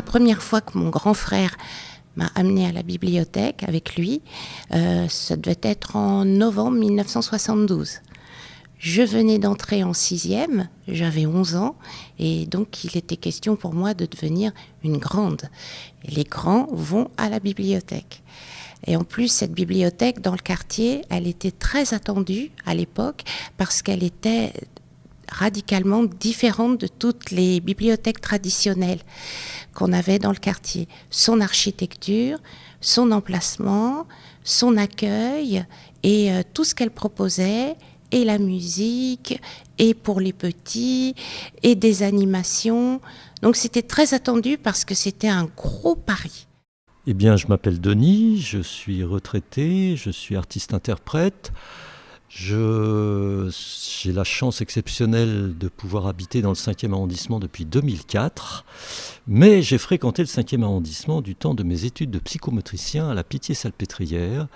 première fois que mon grand frère m'a amenée à la bibliothèque avec lui, ça devait être en novembre 1972. Je venais d'entrer en 6e, j'avais 11 ans, et donc il était question pour moi de devenir une grande. Et les grands vont à la bibliothèque. Et en plus, cette bibliothèque dans le quartier, elle était très attendue à l'époque parce qu'elle était radicalement différente de toutes les bibliothèques traditionnelles qu'on avait dans le quartier. Son architecture, son emplacement, son accueil et tout ce qu'elle proposait, et la musique, et pour les petits, et des animations. Donc c'était très attendu parce que c'était un gros pari. Eh bien, je m'appelle Denis, je suis retraité, je suis artiste-interprète. J'ai la chance exceptionnelle de pouvoir habiter dans le 5e arrondissement depuis 2004, mais j'ai fréquenté le 5e arrondissement du temps de mes études de psychomotricien à la Pitié-Salpêtrière,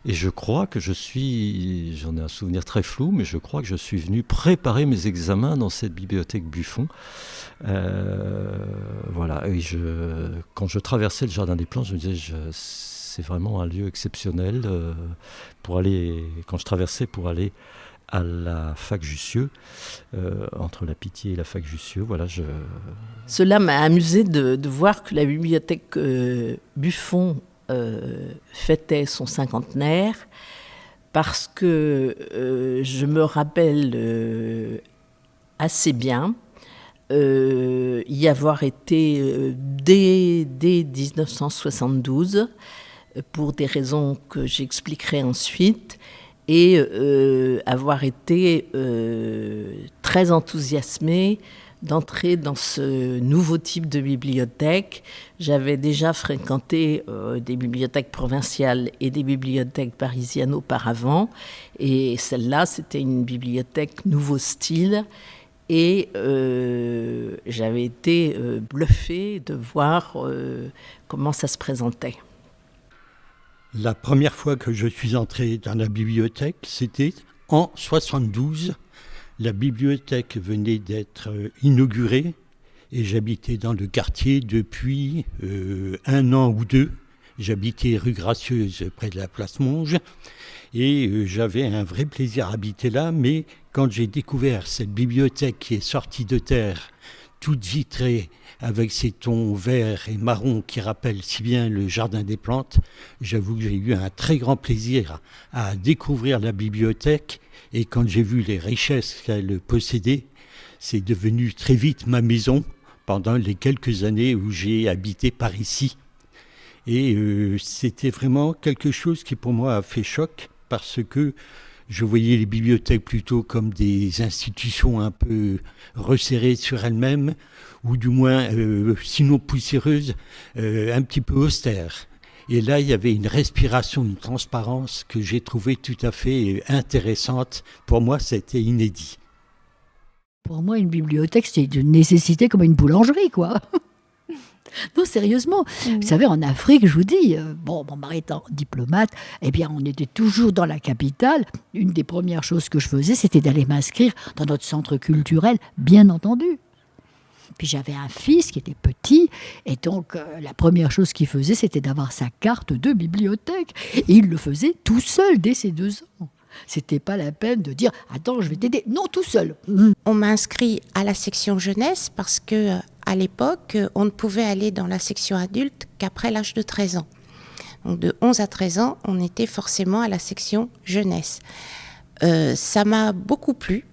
et je crois que j'en ai un souvenir très flou, mais je crois que je suis venu préparer mes examens dans cette bibliothèque Buffon. Voilà, et quand je traversais le Jardin des Plantes, je me disais, c'est vraiment un lieu exceptionnel quand je traversais pour aller à la fac Jussieu, entre la Pitié et la fac Jussieu. Voilà, Cela m'a amusé de voir que la bibliothèque Buffon fêtait son cinquantenaire, parce que je me rappelle assez bien y avoir été dès 1972, pour des raisons que j'expliquerai ensuite, et avoir été très enthousiasmée d'entrer dans ce nouveau type de bibliothèque. J'avais déjà fréquenté des bibliothèques provinciales et des bibliothèques parisiennes auparavant, et celle-là, c'était une bibliothèque nouveau style. Et j'avais été bluffée de voir comment ça se présentait. La première fois que je suis entré dans la bibliothèque, c'était en 72. La bibliothèque venait d'être inaugurée et j'habitais dans le quartier depuis 1 an ou 2. J'habitais rue Gracieuse, près de la place Monge, et j'avais un vrai plaisir à habiter là, mais quand j'ai découvert cette bibliothèque qui est sortie de terre, toute vitrée, avec ses tons verts et marrons qui rappellent si bien le Jardin des Plantes, j'avoue que j'ai eu un très grand plaisir à découvrir la bibliothèque, et quand j'ai vu les richesses qu'elle possédait, c'est devenu très vite ma maison pendant les quelques années où j'ai habité par ici. Et c'était vraiment quelque chose qui pour moi a fait choc, parce que je voyais les bibliothèques plutôt comme des institutions un peu resserrées sur elles-mêmes, ou du moins, sinon poussiéreuses, un petit peu austères. Et là, il y avait une respiration, une transparence que j'ai trouvée tout à fait intéressante. Pour moi, c'était inédit. Pour moi, une bibliothèque, c'est une nécessité comme une boulangerie, quoi. Non, sérieusement. Vous savez, en Afrique, je vous dis, mon mari étant diplomate, eh bien, on était toujours dans la capitale. Une des premières choses que je faisais, c'était d'aller m'inscrire dans notre centre culturel, bien entendu. Puis j'avais un fils qui était petit, et donc la première chose qu'il faisait, c'était d'avoir sa carte de bibliothèque. Et il le faisait tout seul dès ses 2 ans. C'était pas la peine de dire « Attends, je vais t'aider ». Non, tout seul. On m'a inscrit à la section jeunesse parce que à l'époque, on ne pouvait aller dans la section adulte qu'après l'âge de 13 ans. Donc de 11 à 13 ans, on était forcément à la section jeunesse. Ça m'a beaucoup plu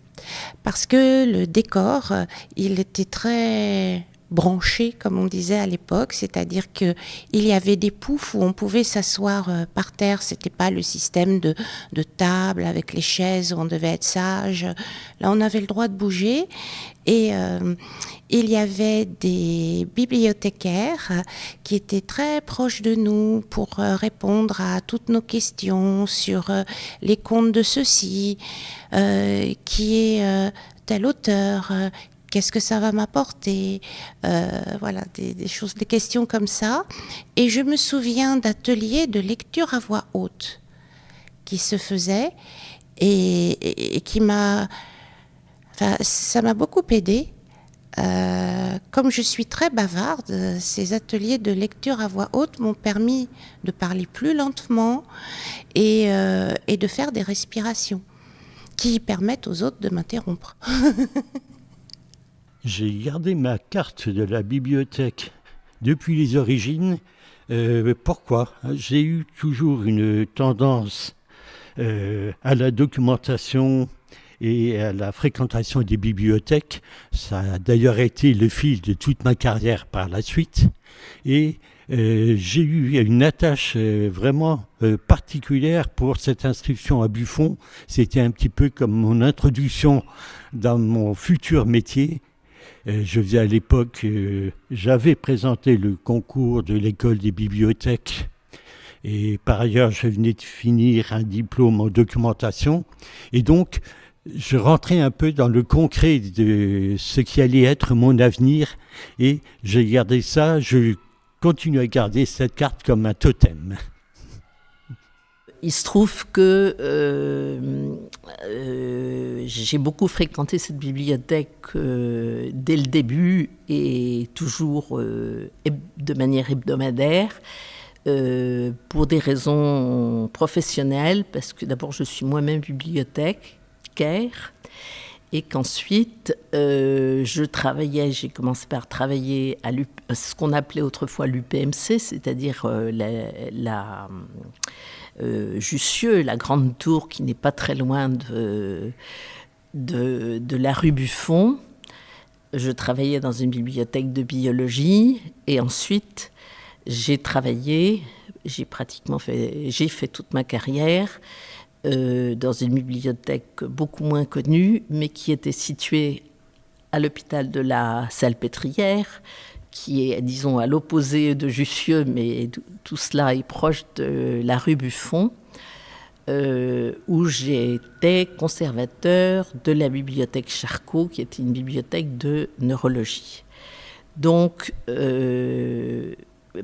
parce que le décor, il était très branché, comme on disait à l'époque, c'est-à-dire qu'il y avait des poufs où on pouvait s'asseoir par terre. C'était pas le système de table avec les chaises où on devait être sage. Là, on avait le droit de bouger. Et il y avait des bibliothécaires qui étaient très proches de nous pour répondre à toutes nos questions sur les contes de ceci, qui est tel auteur, qu'est-ce que ça va m'apporter, voilà, des choses, des questions comme ça. Et je me souviens d'ateliers de lecture à voix haute qui se faisaient et qui m'a... Enfin, ça m'a beaucoup aidée Comme je suis très bavarde, ces ateliers de lecture à voix haute m'ont permis de parler plus lentement et de faire des respirations qui permettent aux autres de m'interrompre. J'ai gardé ma carte de la bibliothèque depuis les origines. Pourquoi ? J'ai eu toujours une tendance à la documentation et à la fréquentation des bibliothèques. Ça a d'ailleurs été le fil de toute ma carrière par la suite. Et j'ai eu une attache vraiment particulière pour cette inscription à Buffon. C'était un petit peu comme mon introduction dans mon futur métier. Je faisais à l'époque, j'avais présenté le concours de l'école des bibliothèques. Et par ailleurs, je venais de finir un diplôme en documentation. Et donc, je rentrais un peu dans le concret de ce qui allait être mon avenir. Et j'ai gardé ça, je continue à garder cette carte comme un totem. Il se trouve que j'ai beaucoup fréquenté cette bibliothèque dès le début et toujours de manière hebdomadaire. Pour des raisons professionnelles, parce que d'abord je suis moi-même bibliothécaire et qu'ensuite j'ai commencé par travailler à ce qu'on appelait autrefois l'UPMC, c'est-à-dire Jussieu, la grande tour qui n'est pas très loin de la rue Buffon. Je travaillais dans une bibliothèque de biologie et ensuite j'ai fait toute ma carrière dans une bibliothèque beaucoup moins connue, mais qui était située à l'hôpital de la Salpêtrière, qui est, disons, à l'opposé de Jussieu, mais tout cela est proche de la rue Buffon, où j'étais conservateur de la bibliothèque Charcot, qui était une bibliothèque de neurologie. Donc,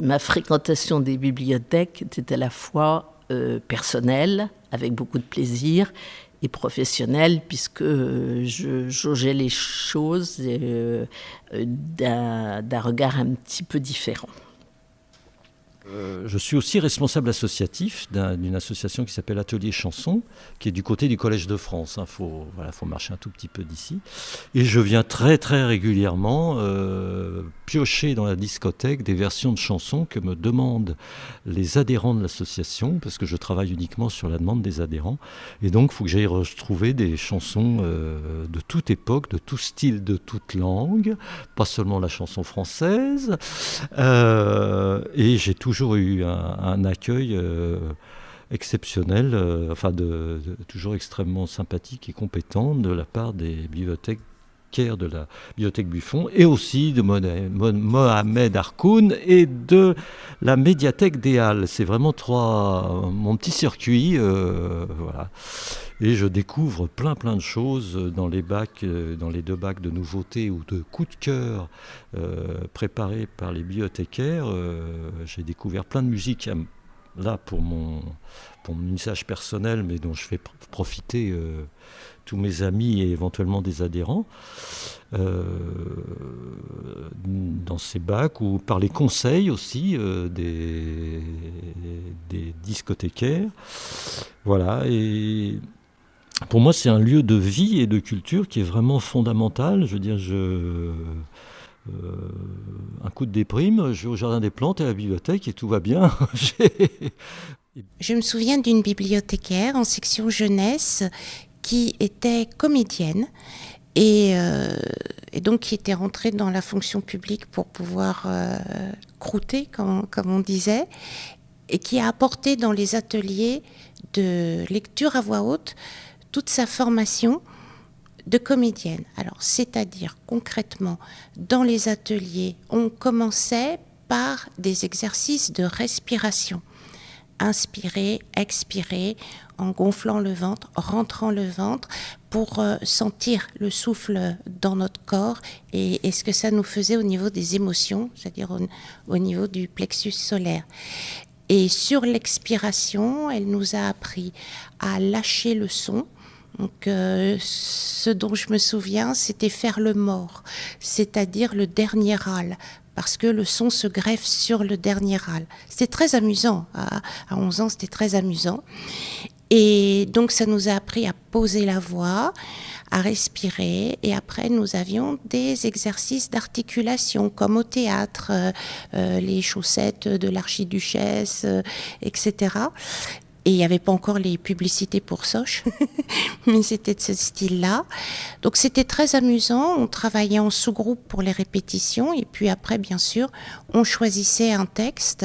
ma fréquentation des bibliothèques était à la fois personnelle, avec beaucoup de plaisir, et professionnelle, puisque je jaugeais les choses d'un regard un petit peu différent. Je suis aussi responsable associatif d'une association qui s'appelle Atelier Chanson, qui est du côté du Collège de France. Il faut marcher un tout petit peu d'ici. Et je viens très très régulièrement piocher dans la discothèque des versions de chansons que me demandent les adhérents de l'association, parce que je travaille uniquement sur la demande des adhérents. Et donc il faut que j'aille retrouver des chansons de toute époque, de tout style, de toute langue, pas seulement la chanson française. Et j'ai toujours eu un accueil exceptionnel, toujours extrêmement sympathique et compétent de la part des bibliothécaires de la bibliothèque Buffon et aussi de Mohamed Harkoun et de la médiathèque des Halles. C'est vraiment mon petit circuit, voilà. Et je découvre plein de choses dans les deux bacs de nouveautés ou de coups de cœur préparés par les bibliothécaires. J'ai découvert plein de musique, là pour mon usage personnel, mais dont je fais profiter tous mes amis et éventuellement des adhérents dans ces bacs, ou par les conseils aussi des discothécaires. Voilà, et pour moi, c'est un lieu de vie et de culture qui est vraiment fondamental. Je veux dire, un coup de déprime, je vais au Jardin des Plantes et à la bibliothèque et tout va bien. Je me souviens d'une bibliothécaire en section jeunesse qui était comédienne et donc qui était rentrée dans la fonction publique pour pouvoir croûter, comme on disait, et qui a apporté dans les ateliers de lecture à voix haute toute sa formation de comédienne. Alors, c'est-à-dire concrètement, dans les ateliers, on commençait par des exercices de respiration. Inspirer, expirer, en gonflant le ventre, rentrant le ventre, pour sentir le souffle dans notre corps et ce que ça nous faisait au niveau des émotions, c'est-à-dire au niveau du plexus solaire. Et sur l'expiration, elle nous a appris à lâcher le son Donc, ce dont je me souviens, c'était faire le mort, c'est-à-dire le dernier râle, parce que le son se greffe sur le dernier râle. C'était très amusant, à 11 ans, c'était très amusant. Et donc, ça nous a appris à poser la voix, à respirer, et après nous avions des exercices d'articulation comme au théâtre, les chaussettes de l'archiduchesse, etc. Et il n'y avait pas encore les publicités pour Soch, mais c'était de ce style-là. Donc c'était très amusant, on travaillait en sous-groupe pour les répétitions, et puis après, bien sûr, on choisissait un texte,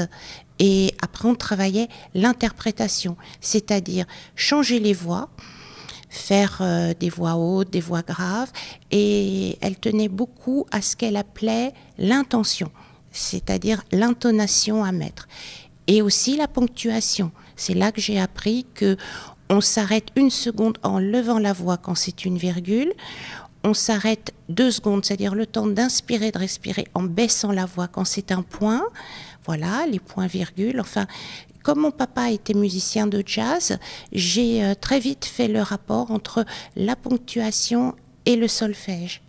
et après on travaillait l'interprétation, c'est-à-dire changer les voix, faire des voix hautes, des voix graves, et elle tenait beaucoup à ce qu'elle appelait l'intention, c'est-à-dire l'intonation à mettre, et aussi la ponctuation. C'est là que j'ai appris que on s'arrête 1 seconde en levant la voix quand c'est une virgule, on s'arrête 2 secondes, c'est-à-dire le temps d'inspirer, de respirer en baissant la voix quand c'est un point, voilà, les points-virgules, enfin... Comme mon papa était musicien de jazz, j'ai très vite fait le rapport entre la ponctuation et le solfège.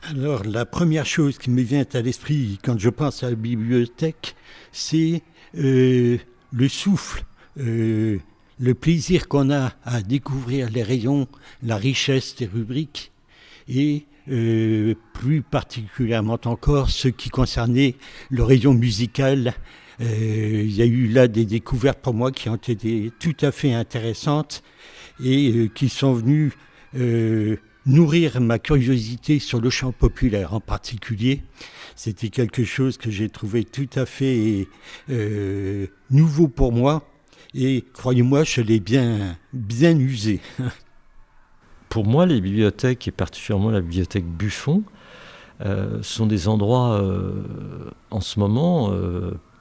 Alors, la première chose qui me vient à l'esprit quand je pense à la bibliothèque, c'est le souffle, le plaisir qu'on a à découvrir les rayons, la richesse des rubriques et plus particulièrement encore ce qui concernait le rayon musical. Il y a eu là des découvertes pour moi qui ont été tout à fait intéressantes et qui sont venues nourrir ma curiosité sur le chant populaire en particulier. C'était quelque chose que j'ai trouvé tout à fait nouveau pour moi et croyez-moi, je l'ai bien usé. Pour moi, les bibliothèques, et particulièrement la bibliothèque Buffon, sont des endroits en ce moment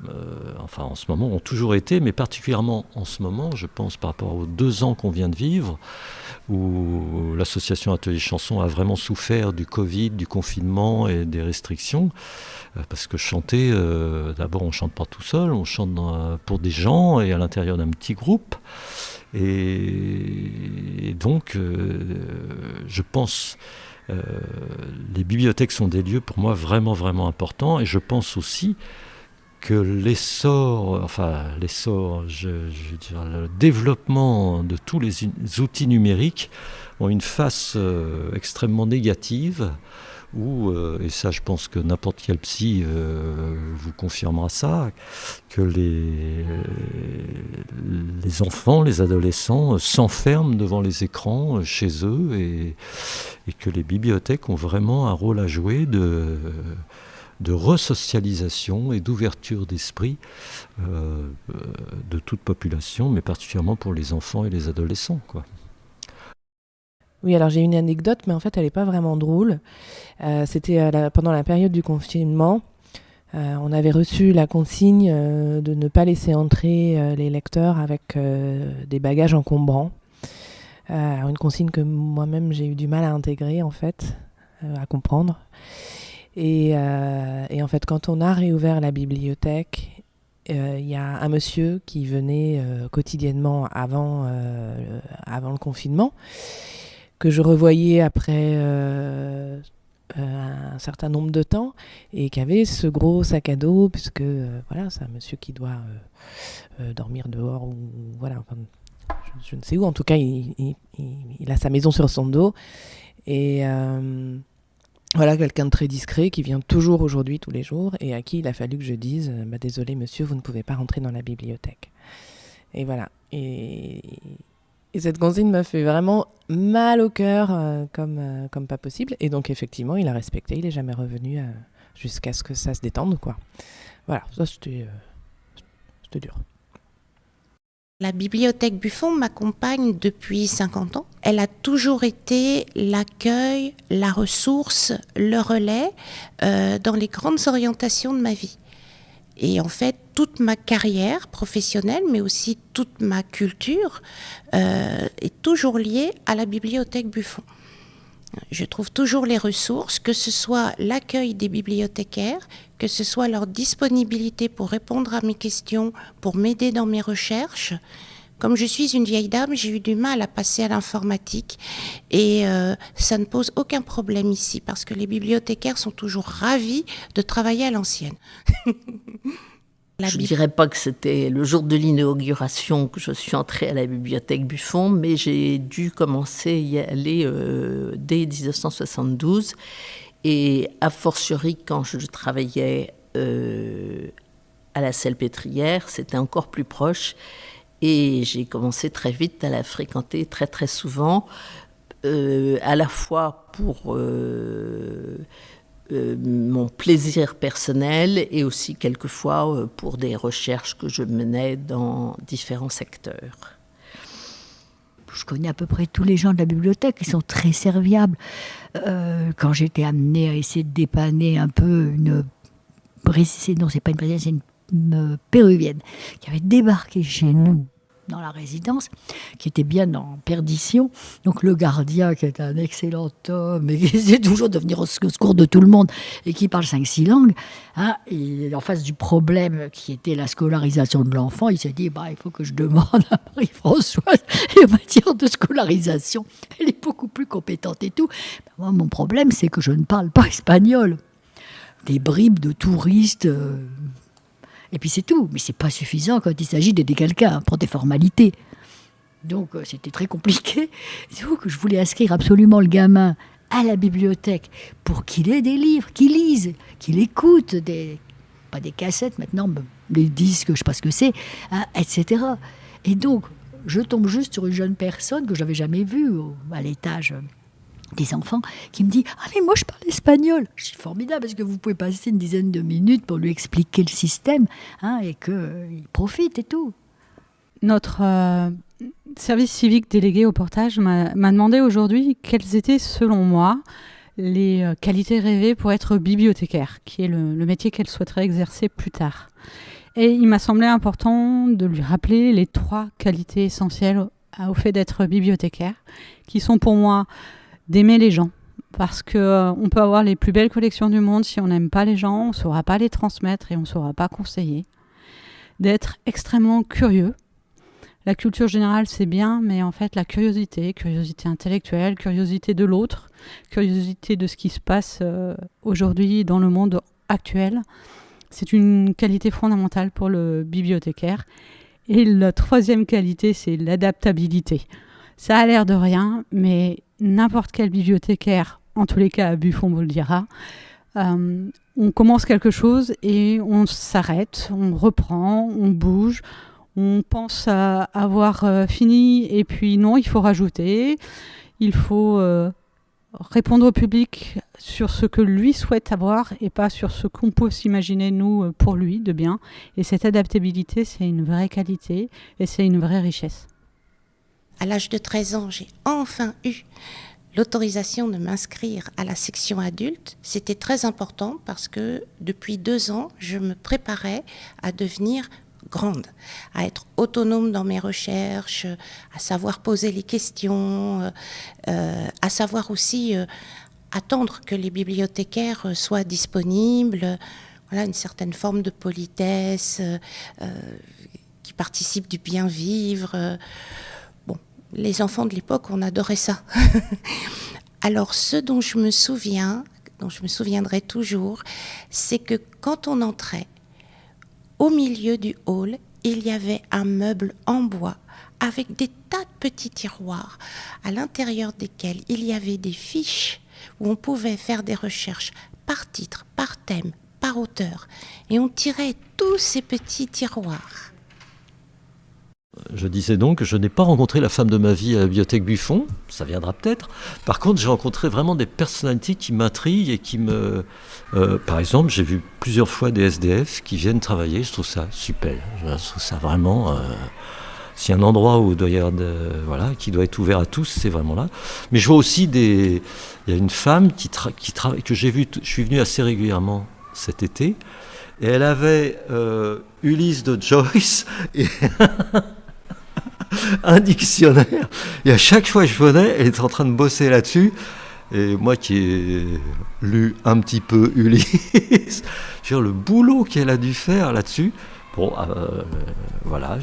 ont toujours été, mais particulièrement en ce moment, je pense par rapport aux 2 ans qu'on vient de vivre, où l'association Atelier Chanson a vraiment souffert du Covid, du confinement et des restrictions, parce que chanter, d'abord on ne chante pas tout seul, on chante pour des gens et à l'intérieur d'un petit groupe, et donc je pense... les bibliothèques sont des lieux pour moi vraiment, vraiment importants, et je pense aussi que l'essor, je veux dire, le développement de tous les outils numériques ont une face extrêmement négative, où, et ça je pense que n'importe quel psy vous confirmera ça, que les enfants, les adolescents s'enferment devant les écrans chez eux, et que les bibliothèques ont vraiment un rôle à jouer de resocialisation et d'ouverture d'esprit de toute population, mais particulièrement pour les enfants et les adolescents, quoi. Oui, alors j'ai une anecdote, mais en fait elle n'est pas vraiment drôle. C'était pendant la période du confinement. On avait reçu la consigne de ne pas laisser entrer les lecteurs avec des bagages encombrants. Une consigne que moi-même j'ai eu du mal à intégrer, en fait, à comprendre. Et en fait, quand on a réouvert la bibliothèque, il y a un monsieur qui venait quotidiennement avant le confinement, que je revoyais après un certain nombre de temps, et qui avait ce gros sac à dos, puisque voilà, c'est un monsieur qui doit dormir dehors, ou voilà, enfin, je ne sais où, en tout cas il a sa maison sur son dos, et voilà, quelqu'un de très discret qui vient toujours aujourd'hui, tous les jours, et à qui il a fallu que je dise désolé monsieur, vous ne pouvez pas rentrer dans la bibliothèque. Et voilà, et cette consigne m'a fait vraiment mal au cœur, comme pas possible. Et donc effectivement, il a respecté, il n'est jamais revenu jusqu'à ce que ça se détende, quoi. Voilà, ça c'était dur. La bibliothèque Buffon m'accompagne depuis 50 ans. Elle a toujours été l'accueil, la ressource, le relais dans les grandes orientations de ma vie. Et en fait, toute ma carrière professionnelle, mais aussi toute ma culture, est toujours liée à la bibliothèque Buffon. Je trouve toujours les ressources, que ce soit l'accueil des bibliothécaires, que ce soit leur disponibilité pour répondre à mes questions, pour m'aider dans mes recherches, Comme je suis une vieille dame, j'ai eu du mal à passer à l'informatique et ça ne pose aucun problème ici parce que les bibliothécaires sont toujours ravis de travailler à l'ancienne. Je ne dirais pas que c'était le jour de l'inauguration que je suis entrée à la bibliothèque Buffon, mais j'ai dû commencer à y aller dès 1972. Et a fortiori, quand je travaillais à la Salpêtrière, c'était encore plus proche. Et j'ai commencé très vite à la fréquenter très très souvent, à la fois pour mon plaisir personnel et aussi quelquefois pour des recherches que je menais dans différents secteurs. Je connais à peu près tous les gens de la bibliothèque, ils sont très serviables. Quand j'étais amenée à essayer de dépanner un peu une péruvienne qui avait débarqué chez nous dans la résidence, qui était bien en perdition. Donc le gardien, qui est un excellent homme et qui essaie toujours de venir au secours de tout le monde et qui parle 5-6 langues, hein, et en face du problème qui était la scolarisation de l'enfant, il s'est dit il faut que je demande à Marie-Françoise, et en matière de scolarisation, elle est beaucoup plus compétente et tout. Moi, mon problème, c'est que je ne parle pas espagnol. Des bribes de touristes... Et puis c'est tout, mais c'est pas suffisant quand il s'agit d'aider quelqu'un pour des formalités. Donc c'était très compliqué. Donc je voulais inscrire absolument le gamin à la bibliothèque pour qu'il ait des livres, qu'il lise, qu'il écoute pas des cassettes maintenant, mais les disques, je sais pas ce que c'est, hein, etc. Et donc je tombe juste sur une jeune personne que j'avais jamais vue à l'étage des enfants, qui me dit « Ah mais moi je parle espagnol !» Je dis « Formidable, parce que vous pouvez passer une dizaine de minutes pour lui expliquer le système, hein, et qu'il profite et tout. » Notre service civique délégué au portage m'a demandé aujourd'hui quelles étaient, selon moi, les qualités rêvées pour être bibliothécaire, qui est le métier qu'elle souhaiterait exercer plus tard. Et il m'a semblé important de lui rappeler les 3 qualités essentielles au fait d'être bibliothécaire, qui sont pour moi d'aimer les gens, parce qu'on peut avoir les plus belles collections du monde, si on n'aime pas les gens, on ne saura pas les transmettre et on ne saura pas conseiller. D'être extrêmement curieux. La culture générale, c'est bien, mais en fait, la curiosité intellectuelle, curiosité de l'autre, curiosité de ce qui se passe aujourd'hui dans le monde actuel, c'est une qualité fondamentale pour le bibliothécaire. Et la 3e qualité, c'est l'adaptabilité. Ça a l'air de rien, mais n'importe quel bibliothécaire, en tous les cas à Buffon vous le dira, on commence quelque chose et on s'arrête, on reprend, on bouge, on pense à avoir fini et puis non, il faut rajouter, il faut répondre au public sur ce que lui souhaite avoir et pas sur ce qu'on peut s'imaginer nous pour lui de bien. Et cette adaptabilité, c'est une vraie qualité et c'est une vraie richesse. À l'âge de 13 ans, j'ai enfin eu l'autorisation de m'inscrire à la section adulte. C'était très important parce que depuis 2 ans, je me préparais à devenir grande, à être autonome dans mes recherches, à savoir poser les questions, à savoir aussi attendre que les bibliothécaires soient disponibles. Voilà, une certaine forme de politesse qui participe du bien vivre. Les enfants de l'époque, on adorait ça. Alors, ce dont je me souviendrai toujours, c'est que quand on entrait, au milieu du hall, il y avait un meuble en bois avec des tas de petits tiroirs à l'intérieur desquels il y avait des fiches où on pouvait faire des recherches par titre, par thème, par auteur. Et on tirait tous ces petits tiroirs. Je disais donc que je n'ai pas rencontré la femme de ma vie à la bibliothèque Buffon, ça viendra peut-être. Par contre, j'ai rencontré vraiment des personnalités qui m'intriguent et qui me... par exemple, j'ai vu plusieurs fois des SDF qui viennent travailler, je trouve ça super. Je trouve ça vraiment... s'il y a un endroit où il doit y avoir qui doit être ouvert à tous, c'est vraiment là. Mais je vois aussi il y a une femme qui travaille, que j'ai vue, je suis venu assez régulièrement cet été, et elle avait Ulysse de Joyce et un dictionnaire. Et à chaque fois que je venais, elle était en train de bosser là-dessus. Et moi qui ai lu un petit peu Ulysse, je veux dire, le boulot qu'elle a dû faire là-dessus. Bon, voilà,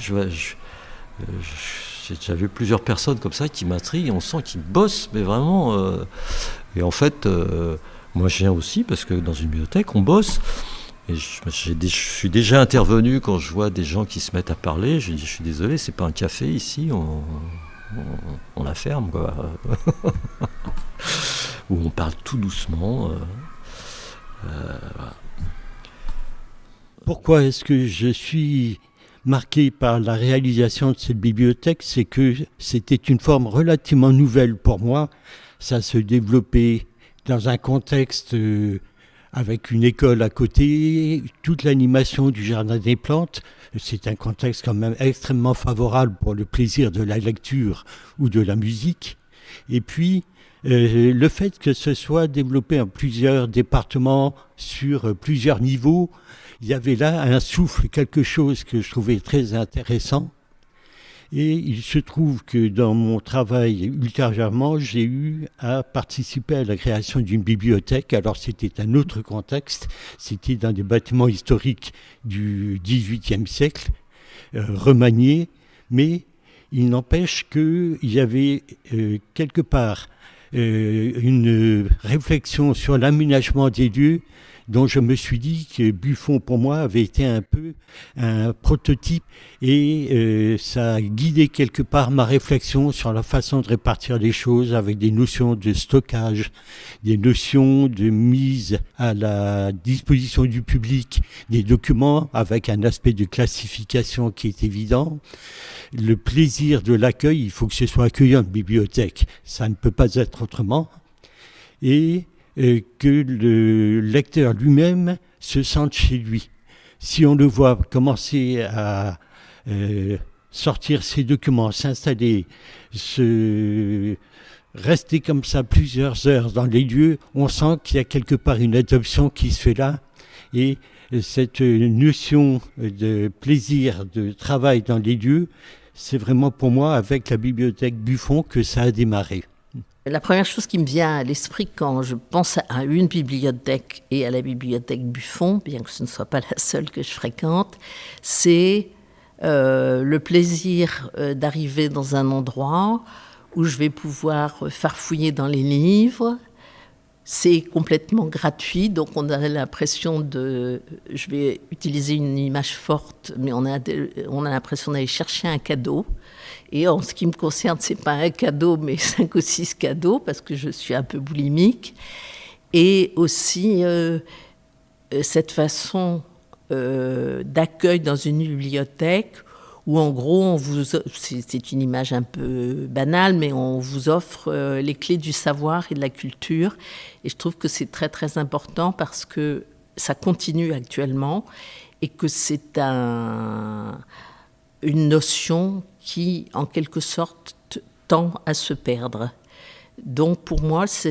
J'ai déjà vu plusieurs personnes comme ça qui m'intriguent, on sent qu'ils bossent, mais vraiment... et en fait, moi je viens aussi, parce que dans une bibliothèque, on bosse. Et je suis déjà intervenu quand je vois des gens qui se mettent à parler. Je dis, je suis désolé, c'est pas un café ici, on la ferme, quoi. Où on parle tout doucement. Voilà. Pourquoi est-ce que je suis marqué par la réalisation de cette bibliothèque? C'est que c'était une forme relativement nouvelle pour moi. Ça se développait dans un contexte avec une école à côté, toute l'animation du Jardin des Plantes. C'est un contexte quand même extrêmement favorable pour le plaisir de la lecture ou de la musique. Et puis, le fait que ce soit développé en plusieurs départements, sur plusieurs niveaux, il y avait là un souffle, quelque chose que je trouvais très intéressant. Et il se trouve que dans mon travail, ultérieurement, j'ai eu à participer à la création d'une bibliothèque. Alors c'était un autre contexte, c'était dans des bâtiments historiques du XVIIIe siècle, remaniés, mais il n'empêche qu'il y avait quelque part une réflexion sur l'aménagement des lieux dont je me suis dit que Buffon, pour moi, avait été un peu un prototype et ça a guidé quelque part ma réflexion sur la façon de répartir les choses avec des notions de stockage, des notions de mise à la disposition du public des documents avec un aspect de classification qui est évident. Le plaisir de l'accueil, il faut que ce soit accueillant, une bibliothèque, ça ne peut pas être autrement. Et que le lecteur lui-même se sente chez lui. Si on le voit commencer à sortir ses documents, s'installer, rester comme ça plusieurs heures dans les lieux, on sent qu'il y a quelque part une adoption qui se fait là. Et cette notion de plaisir, de travail dans les lieux, c'est vraiment pour moi, avec la bibliothèque Buffon, que ça a démarré. La première chose qui me vient à l'esprit quand je pense à une bibliothèque et à la bibliothèque Buffon, bien que ce ne soit pas la seule que je fréquente, c'est le plaisir d'arriver dans un endroit où je vais pouvoir farfouiller dans les livres. C'est complètement gratuit, donc on a l'impression de... Je vais utiliser une image forte, mais on a l'impression d'aller chercher un cadeau. Et en ce qui me concerne, ce n'est pas un cadeau, mais 5 ou 6 cadeaux, parce que je suis un peu boulimique. Et aussi, cette façon d'accueil dans une bibliothèque, où en gros, c'est une image un peu banale, mais on vous offre les clés du savoir et de la culture. Et je trouve que c'est très, très important parce que ça continue actuellement et que c'est une notion qui, en quelque sorte, tend à se perdre. Donc, pour moi, ça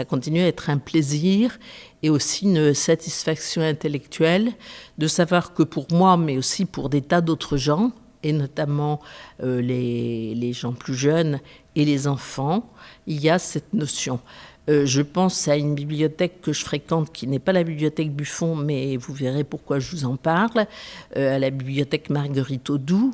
continue à être un plaisir et aussi une satisfaction intellectuelle de savoir que pour moi, mais aussi pour des tas d'autres gens, et notamment les gens plus jeunes et les enfants, il y a cette notion. Je pense à une bibliothèque que je fréquente qui n'est pas la bibliothèque Buffon, mais vous verrez pourquoi je vous en parle, à la bibliothèque Marguerite Audoux,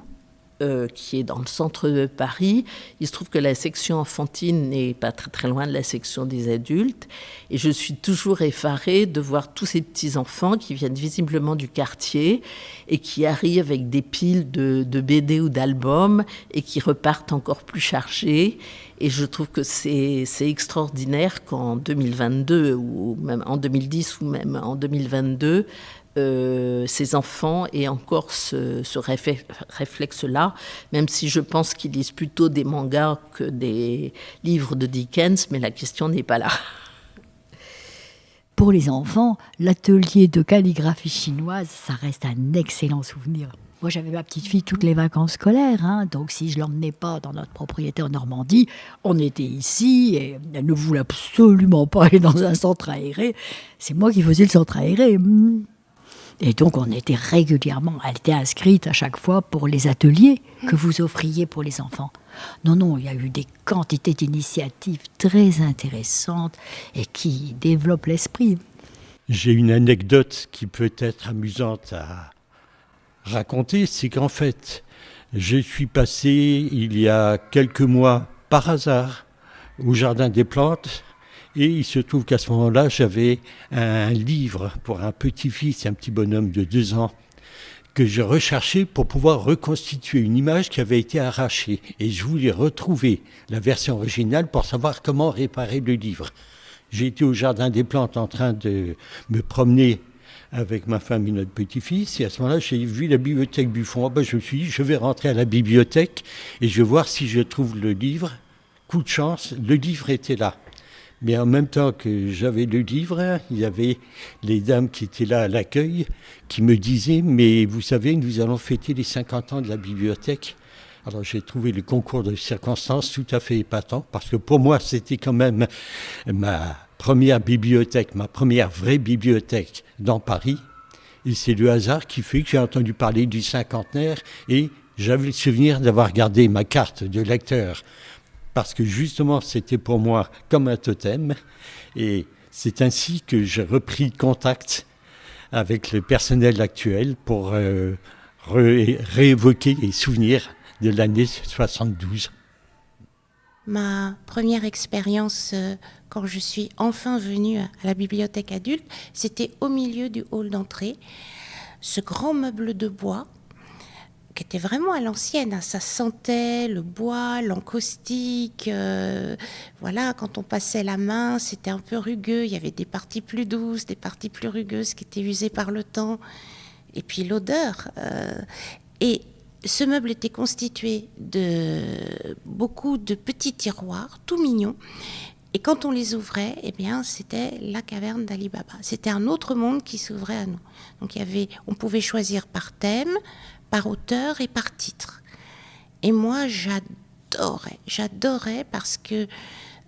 qui est dans le centre de Paris. Il se trouve que la section enfantine n'est pas très, très loin de la section des adultes. Et je suis toujours effarée de voir tous ces petits-enfants qui viennent visiblement du quartier et qui arrivent avec des piles de BD ou d'albums et qui repartent encore plus chargés. Et je trouve que c'est extraordinaire qu'en 2022, ou même en 2010 ou même en 2022, ces enfants aient encore ce réflexe-là, même si je pense qu'ils lisent plutôt des mangas que des livres de Dickens, mais la question n'est pas là. Pour les enfants, l'atelier de calligraphie chinoise, ça reste un excellent souvenir. Moi, j'avais ma petite fille toutes les vacances scolaires, donc si je ne l'emmenais pas dans notre propriété en Normandie, on était ici et elle ne voulait absolument pas aller dans un centre aéré. C'est moi qui faisais le centre aéré. Et donc, on était régulièrement, elle était inscrite à chaque fois pour les ateliers que vous offriez pour les enfants. Non, il y a eu des quantités d'initiatives très intéressantes et qui développent l'esprit. J'ai une anecdote qui peut être amusante raconter, c'est qu'en fait, je suis passé il y a quelques mois par hasard au Jardin des Plantes et il se trouve qu'à ce moment-là, j'avais un livre pour un petit-fils, un petit bonhomme de 2 ans, que je recherchais pour pouvoir reconstituer une image qui avait été arrachée. Et je voulais retrouver la version originale pour savoir comment réparer le livre. J'ai été au Jardin des Plantes en train de me promener avec ma femme et notre petit-fils. Et à ce moment-là, j'ai vu la bibliothèque Buffon. Je me suis dit, je vais rentrer à la bibliothèque et je vais voir si je trouve le livre. Coup de chance, le livre était là. Mais en même temps que j'avais le livre, il y avait les dames qui étaient là à l'accueil qui me disaient « Mais vous savez, nous allons fêter les 50 ans de la bibliothèque ». Alors j'ai trouvé le concours de circonstances tout à fait épatant parce que pour moi, c'était quand même ma première bibliothèque, ma première vraie bibliothèque dans Paris. Et c'est le hasard qui fait que j'ai entendu parler du cinquantenaire et j'avais le souvenir d'avoir gardé ma carte de lecteur. Parce que justement, c'était pour moi comme un totem. Et c'est ainsi que j'ai repris contact avec le personnel actuel pour réévoquer les souvenirs de l'année 72. Ma première expérience quand je suis enfin venue à la bibliothèque adulte, c'était au milieu du hall d'entrée. Ce grand meuble de bois qui était vraiment à l'ancienne, ça sentait le bois, l'encaustique, voilà, quand on passait la main, c'était un peu rugueux, il y avait des parties plus douces, des parties plus rugueuses qui étaient usées par le temps, et puis l'odeur. Et ce meuble était constitué de beaucoup de petits tiroirs, tout mignons, et quand on les ouvrait, eh bien, c'était la caverne d'Ali Baba. C'était un autre monde qui s'ouvrait à nous. Donc on pouvait choisir par thème, par auteur et par titre. Et moi, j'adorais parce que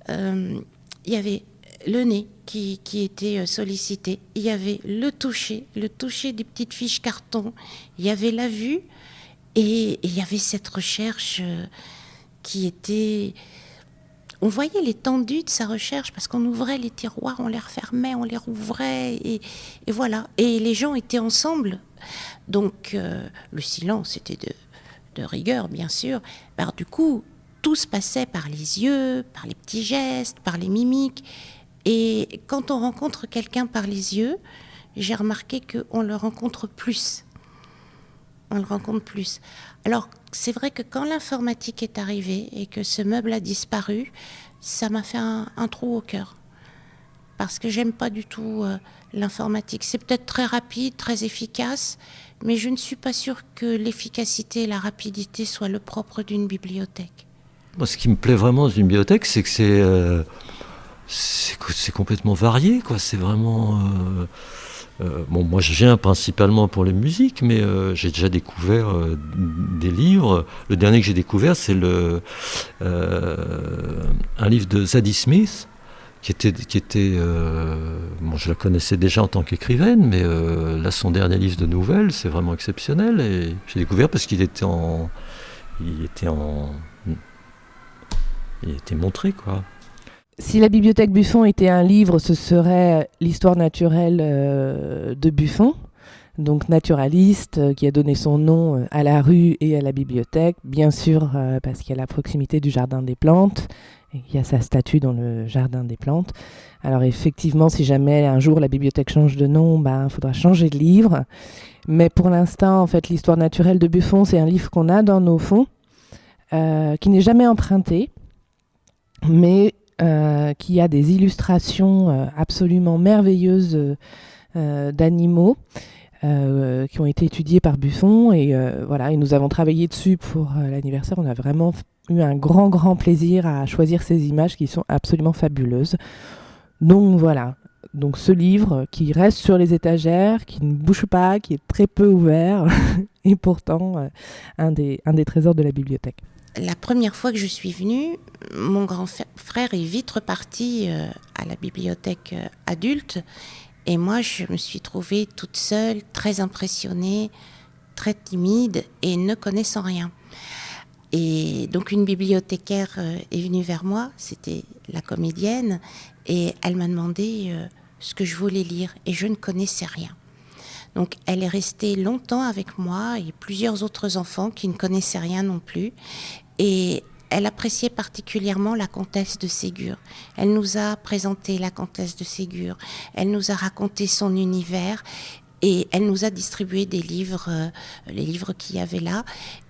il y avait le nez qui était sollicité, il y avait le toucher des petites fiches carton, il y avait la vue et il y avait cette recherche qui était... On voyait l'étendue de sa recherche parce qu'on ouvrait les tiroirs, on les refermait, on les rouvrait et voilà. Et les gens étaient ensemble. Donc le silence était de rigueur, bien sûr. Alors, du coup, tout se passait par les yeux, par les petits gestes, par les mimiques. Et quand on rencontre quelqu'un par les yeux, j'ai remarqué qu'on le rencontre plus. On le rencontre plus. Alors, c'est vrai que quand l'informatique est arrivée et que ce meuble a disparu, ça m'a fait un trou au cœur. Parce que j'aime pas du tout l'informatique. C'est peut-être très rapide, très efficace, mais je ne suis pas sûre que l'efficacité et la rapidité soient le propre d'une bibliothèque. Moi, ce qui me plaît vraiment dans une bibliothèque, c'est que c'est complètement varié, quoi. C'est vraiment... bon, moi, je viens principalement pour les musiques, mais j'ai déjà découvert des livres. Le dernier que j'ai découvert, c'est un livre de Zadie Smith, qui était bon, je la connaissais déjà en tant qu'écrivaine, mais là, son dernier livre de nouvelles, c'est vraiment exceptionnel. Et j'ai découvert parce qu'il était montré, quoi. Si la bibliothèque Buffon était un livre, ce serait l'histoire naturelle de Buffon, donc naturaliste, qui a donné son nom à la rue et à la bibliothèque, bien sûr parce qu'il y a la proximité du Jardin des Plantes, et qu'il y a sa statue dans le Jardin des Plantes. Alors effectivement, si jamais un jour la bibliothèque change de nom, il faudra changer de livre. Mais pour l'instant, en fait, l'histoire naturelle de Buffon, c'est un livre qu'on a dans nos fonds, qui n'est jamais emprunté, mais qui a des illustrations absolument merveilleuses d'animaux qui ont été étudiées par Buffon. Et voilà, et nous avons travaillé dessus pour l'anniversaire. On a vraiment eu un grand plaisir à choisir ces images qui sont absolument fabuleuses. Donc voilà, donc ce livre qui reste sur les étagères, qui ne bouge pas, qui est très peu ouvert, et pourtant un des trésors de la bibliothèque. La première fois que je suis venue, mon grand frère est vite reparti à la bibliothèque adulte. Et moi, je me suis trouvée toute seule, très impressionnée, très timide et ne connaissant rien. Et donc une bibliothécaire est venue vers moi, c'était la comédienne, et elle m'a demandé ce que je voulais lire. Et je ne connaissais rien. Donc elle est restée longtemps avec moi et plusieurs autres enfants qui ne connaissaient rien non plus. Et elle appréciait particulièrement la comtesse de Ségur. Elle nous a présenté la comtesse de Ségur. Elle nous a raconté son univers. Et elle nous a distribué des livres, les livres qu'il y avait là.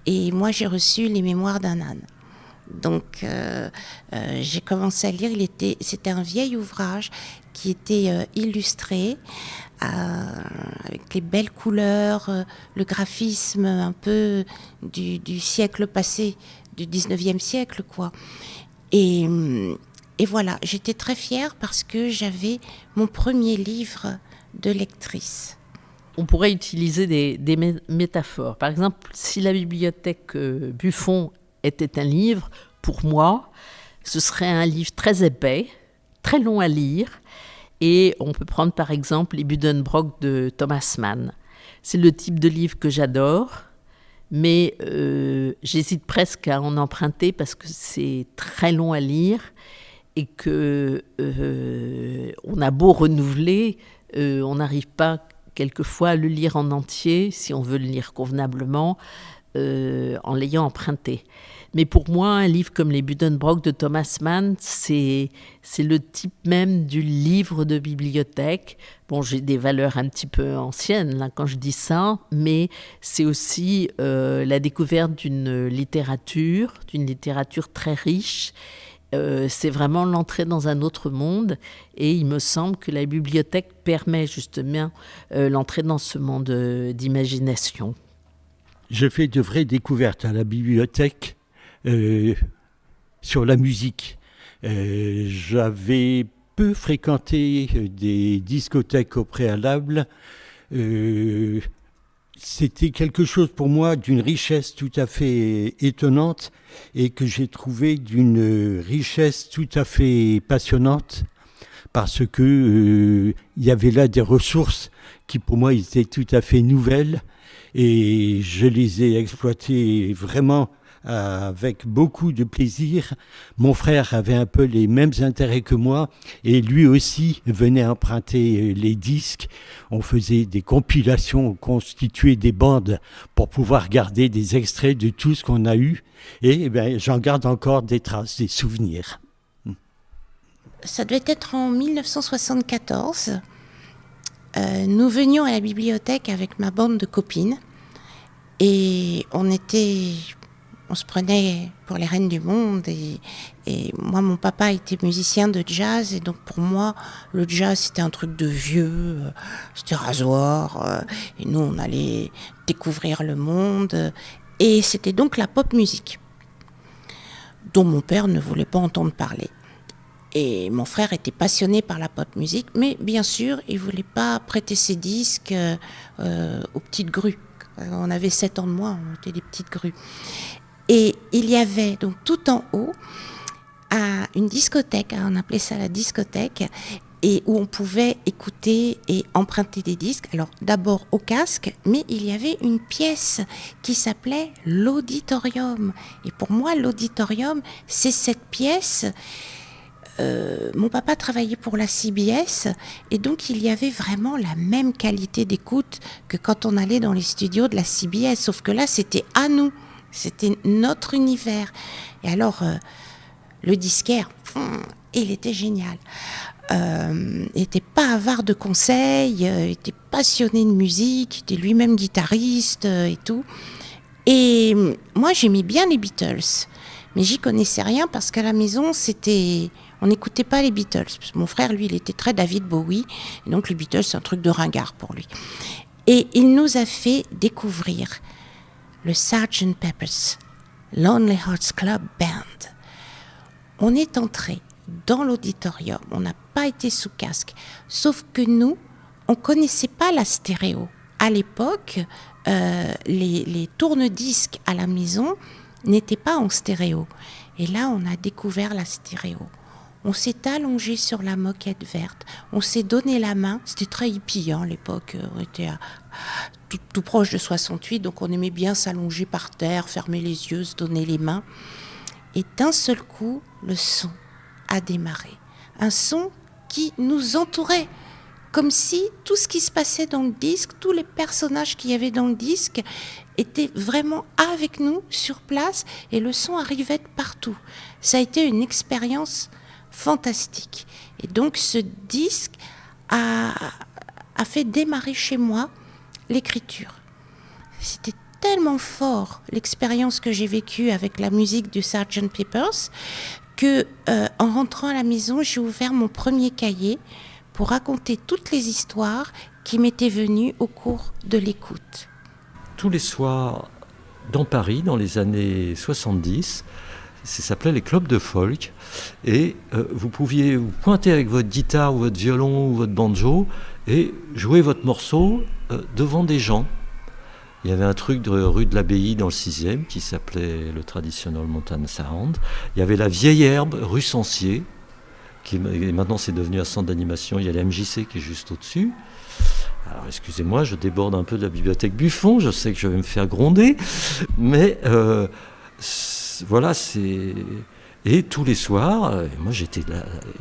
Et moi, j'ai reçu les mémoires d'un âne. Donc, j'ai commencé à lire. C'était un vieil ouvrage qui était illustré, avec les belles couleurs, le graphisme un peu du siècle passé, du 19e siècle, quoi. Et voilà, j'étais très fière parce que j'avais mon premier livre de lectrice. On pourrait utiliser des métaphores. Par exemple, si la bibliothèque Buffon était un livre, pour moi, ce serait un livre très épais, très long à lire. Et on peut prendre par exemple les Buddenbrook de Thomas Mann. C'est le type de livre que j'adore, mais j'hésite presque à en emprunter parce que c'est très long à lire et qu'on a beau renouveler, on n'arrive pas quelquefois à le lire en entier, si on veut le lire convenablement, en l'ayant emprunté. Mais pour moi, un livre comme les Buddenbrook de Thomas Mann, c'est le type même du livre de bibliothèque. Bon, j'ai des valeurs un petit peu anciennes là, quand je dis ça, mais c'est aussi la découverte d'une littérature très riche. C'est vraiment l'entrée dans un autre monde et il me semble que la bibliothèque permet justement l'entrée dans ce monde d'imagination. Je fais de vraies découvertes à la bibliothèque sur la musique. J'avais peu fréquenté des discothèques au préalable. C'était quelque chose pour moi d'une richesse tout à fait étonnante et que j'ai trouvé d'une richesse tout à fait passionnante parce que il y avait là des ressources qui pour moi étaient tout à fait nouvelles et je les ai exploitées vraiment avec beaucoup de plaisir. Mon frère avait un peu les mêmes intérêts que moi et lui aussi venait emprunter les disques. On faisait des compilations, on constituait des bandes pour pouvoir garder des extraits de tout ce qu'on a eu et j'en garde encore des traces, des souvenirs. Ça devait être en 1974. Nous venions à la bibliothèque avec ma bande de copines et on se prenait pour les reines du monde et moi mon papa était musicien de jazz et donc pour moi le jazz c'était un truc de vieux, c'était rasoir et nous on allait découvrir le monde et c'était donc la pop musique dont mon père ne voulait pas entendre parler. Et mon frère était passionné par la pop musique, mais bien sûr, il ne voulait pas prêter ses disques aux petites grues. On avait 7 ans de moins, on était des petites grues. Et il y avait donc tout en haut une discothèque, on appelait ça la discothèque, et où on pouvait écouter et emprunter des disques. Alors d'abord au casque, mais il y avait une pièce qui s'appelait l'auditorium. Et pour moi, l'auditorium, c'est cette pièce. Mon papa travaillait pour la CBS et donc il y avait vraiment la même qualité d'écoute que quand on allait dans les studios de la CBS, sauf que là c'était à nous, c'était notre univers. Et alors le disquaire, il était génial. Il n'était pas avare de conseils, il était passionné de musique, il était lui-même guitariste et tout. Et moi j'aimais bien les Beatles, mais j'y connaissais rien parce qu'à la maison on n'écoutait pas les Beatles. Mon frère, lui, il était très David Bowie. Et donc, les Beatles, c'est un truc de ringard pour lui. Et il nous a fait découvrir le Sgt. Pepper's Lonely Hearts Club Band. On est entré dans l'auditorium. On n'a pas été sous casque. Sauf que nous, on ne connaissait pas la stéréo. À l'époque, les tourne-disques à la maison n'étaient pas en stéréo. Et là, on a découvert la stéréo. On s'est allongé sur la moquette verte, on s'est donné la main, c'était très hippie à l'époque, on était tout proche de 68, donc on aimait bien s'allonger par terre, fermer les yeux, se donner les mains. Et d'un seul coup, le son a démarré. Un son qui nous entourait, comme si tout ce qui se passait dans le disque, tous les personnages qu'il y avait dans le disque étaient vraiment avec nous sur place et le son arrivait de partout. Ça a été une expérience fantastique. Et donc ce disque a fait démarrer chez moi l'écriture. C'était tellement fort l'expérience que j'ai vécue avec la musique du Sgt. Pepper's que en rentrant à la maison, j'ai ouvert mon premier cahier pour raconter toutes les histoires qui m'étaient venues au cours de l'écoute. Tous les soirs, dans Paris, dans les années 70, ça s'appelait les clubs de folk, et vous pouviez vous pointer avec votre guitare ou votre violon ou votre banjo et jouer votre morceau devant des gens. Il y avait un truc de rue de l'Abbaye dans le 6e qui s'appelait le Traditional Mountain Sound. Il y avait la Vieille Herbe, rue Sancier, et maintenant c'est devenu un centre d'animation. Il y a la MJC qui est juste au-dessus. Alors excusez-moi, je déborde un peu de la bibliothèque Buffon, je sais que je vais me faire gronder, mais voilà, c'est... Et tous les soirs, moi je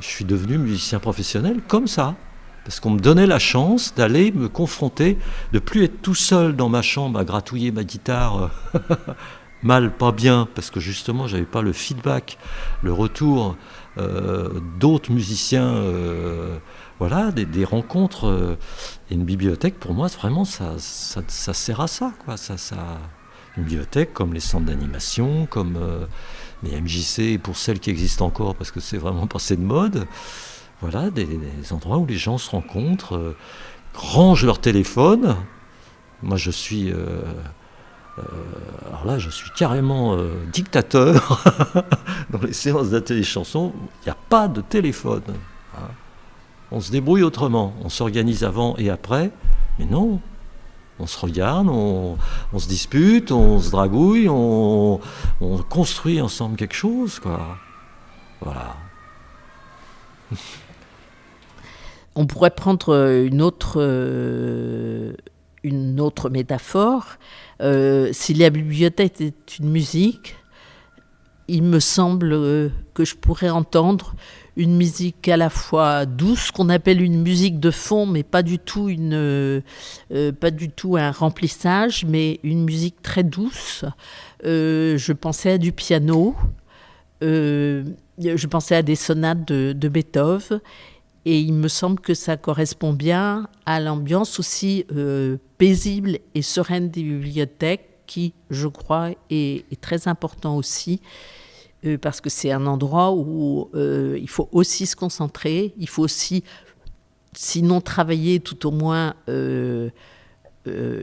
suis devenu musicien professionnel comme ça. Parce qu'on me donnait la chance d'aller me confronter, de plus être tout seul dans ma chambre à gratouiller ma guitare, mal, pas bien, parce que justement j'avais pas le feedback, le retour d'autres musiciens, voilà, des rencontres. Et une bibliothèque, pour moi, vraiment, ça sert à ça, quoi. Une bibliothèque comme les centres d'animation, comme les MJC, pour celles qui existent encore, parce que c'est vraiment passé de mode. Voilà, des endroits où les gens se rencontrent, rangent leur téléphone. Moi, je suis... alors là, je suis carrément dictateur dans les séances d'atelier chanson. Il n'y a pas de téléphone. Hein. On se débrouille autrement. On s'organise avant et après. Mais non, on se regarde, on se dispute, on se dragouille, on construit ensemble quelque chose, quoi. Voilà. On pourrait prendre une autre métaphore. Si la bibliothèque est une musique, il me semble que je pourrais entendre une musique à la fois douce, qu'on appelle une musique de fond, mais pas du tout un remplissage, mais une musique très douce. Je pensais à du piano, je pensais à des sonates de Beethoven. Et il me semble que ça correspond bien à l'ambiance aussi paisible et sereine des bibliothèques, qui, je crois, est très important aussi, parce que c'est un endroit où il faut aussi se concentrer, il faut aussi, sinon travailler, tout au moins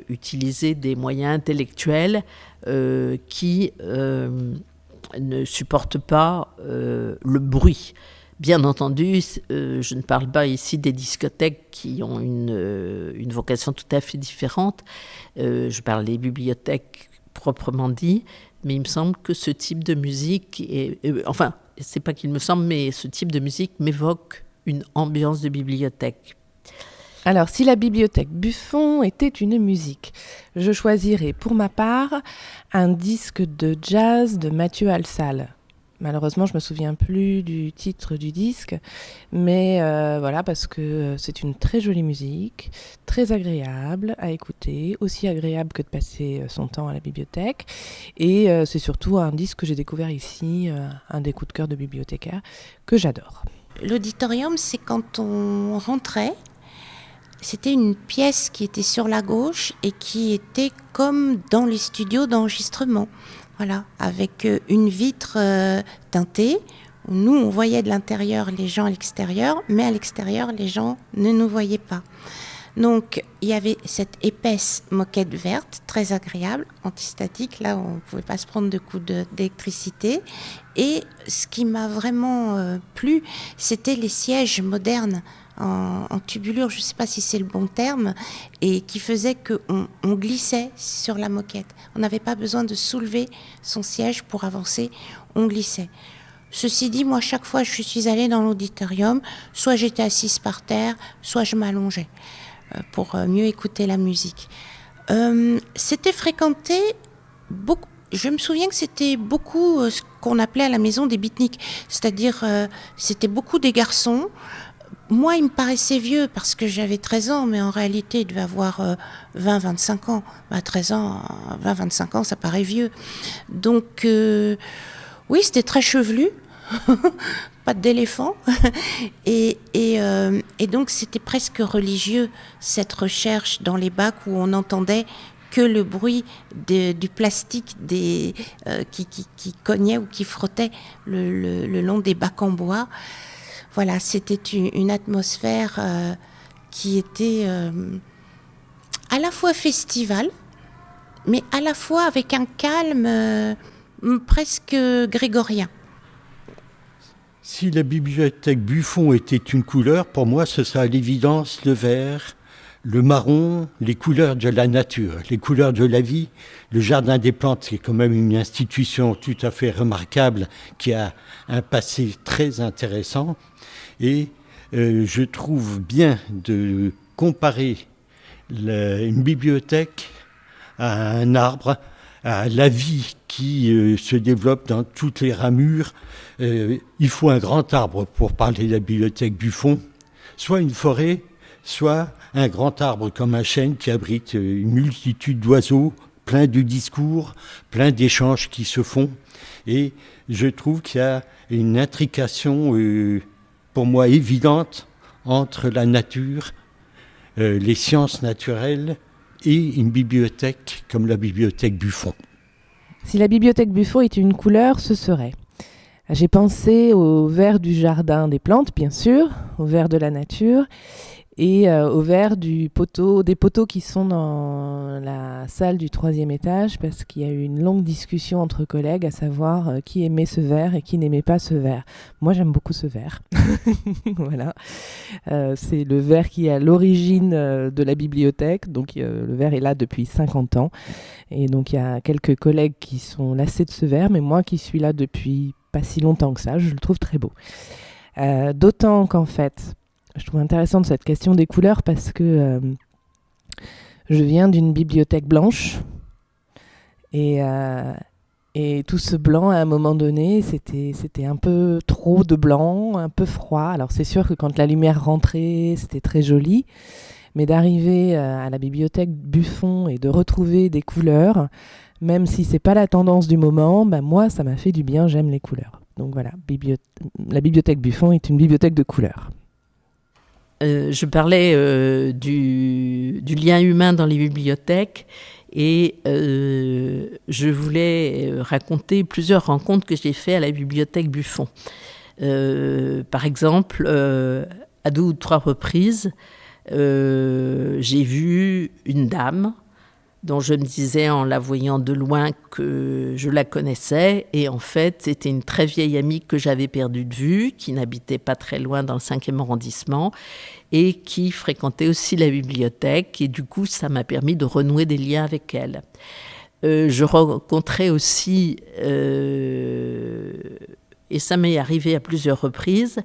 utiliser des moyens intellectuels qui ne supportent pas le bruit. Bien entendu, je ne parle pas ici des discothèques qui ont une vocation tout à fait différente. Je parle des bibliothèques proprement dit, mais il me semble que ce type de musique, enfin, c'est pas qu'il me semble, mais ce type de musique m'évoque une ambiance de bibliothèque. Alors, si la bibliothèque Buffon était une musique, je choisirais pour ma part un disque de jazz de Mathieu Halsall. Malheureusement, je ne me souviens plus du titre du disque, mais voilà, parce que c'est une très jolie musique, très agréable à écouter, aussi agréable que de passer son temps à la bibliothèque. Et c'est surtout un disque que j'ai découvert ici, un des coups de cœur de bibliothécaire, que j'adore. L'auditorium, c'est quand on rentrait, c'était une pièce qui était sur la gauche et qui était comme dans les studios d'enregistrement. Voilà, avec une vitre teintée, où nous, on voyait de l'intérieur les gens à l'extérieur, mais à l'extérieur, les gens ne nous voyaient pas. Donc, il y avait cette épaisse moquette verte, très agréable, antistatique, là, on ne pouvait pas se prendre de coups d'électricité. Et ce qui m'a vraiment plu, c'était les sièges modernes en tubulure, je ne sais pas si c'est le bon terme, et qui faisait qu'on glissait sur la moquette. On n'avait pas besoin de soulever son siège pour avancer, on glissait. Ceci dit, moi, chaque fois que je suis allée dans l'auditorium, soit j'étais assise par terre, soit je m'allongeais pour mieux écouter la musique. C'était fréquenté beaucoup. Je me souviens que c'était beaucoup ce qu'on appelait à la maison des beatniks, c'est-à-dire c'était beaucoup des garçons, moi, il me paraissait vieux parce que j'avais 13 ans, mais en réalité, il devait avoir 20-25 ans. 13 ans, 20-25 ans, ça paraît vieux. Donc, oui, c'était très chevelu. Pas d'éléphant. et donc, c'était presque religieux, cette recherche dans les bacs où on entendait que le bruit du plastique qui cognait ou qui frottait le long des bacs en bois. Voilà, c'était une atmosphère qui était à la fois festivale, mais à la fois avec un calme presque grégorien. Si la bibliothèque Buffon était une couleur, pour moi, ce serait à l'évidence le vert, le marron, les couleurs de la nature, les couleurs de la vie. Le Jardin des Plantes, c'est quand même une institution tout à fait remarquable qui a un passé très intéressant. Et je trouve bien de comparer une bibliothèque à un arbre, à la vie qui se développe dans toutes les ramures. Il faut un grand arbre pour parler de la bibliothèque Buffon, soit une forêt, soit un grand arbre comme un chêne qui abrite une multitude d'oiseaux, plein de discours, plein d'échanges qui se font. Et je trouve qu'il y a une intrication, pour moi, évidente entre la nature, les sciences naturelles et une bibliothèque comme la bibliothèque Buffon. Si la bibliothèque Buffon était une couleur, ce serait... J'ai pensé au vert du Jardin des Plantes, bien sûr, au vert de la nature, et au vert des poteaux qui sont dans la salle du 3e étage, parce qu'il y a eu une longue discussion entre collègues, à savoir qui aimait ce vert et qui n'aimait pas ce vert. Moi, j'aime beaucoup ce vert. Voilà. C'est le vert qui est à l'origine de la bibliothèque, donc le vert est là depuis 50 ans, et donc il y a quelques collègues qui sont lassés de ce vert, mais moi qui suis là depuis pas si longtemps que ça, je le trouve très beau. D'autant qu'en fait, je trouve intéressante cette question des couleurs parce que je viens d'une bibliothèque blanche et tout ce blanc, à un moment donné, c'était un peu trop de blanc, un peu froid. Alors c'est sûr que quand la lumière rentrait, c'était très joli, mais d'arriver à la bibliothèque Buffon et de retrouver des couleurs, même si c'est pas la tendance du moment, moi ça m'a fait du bien, j'aime les couleurs. Donc voilà, la bibliothèque Buffon est une bibliothèque de couleurs. Je parlais du lien humain dans les bibliothèques et je voulais raconter plusieurs rencontres que j'ai faites à la bibliothèque Buffon. Par exemple, à 2 ou 3 reprises, j'ai vu une dame dont je me disais en la voyant de loin que je la connaissais. Et en fait, c'était une très vieille amie que j'avais perdue de vue, qui n'habitait pas très loin dans le 5e arrondissement et qui fréquentait aussi la bibliothèque. Et du coup, ça m'a permis de renouer des liens avec elle. Je rencontrais aussi, et ça m'est arrivé à plusieurs reprises,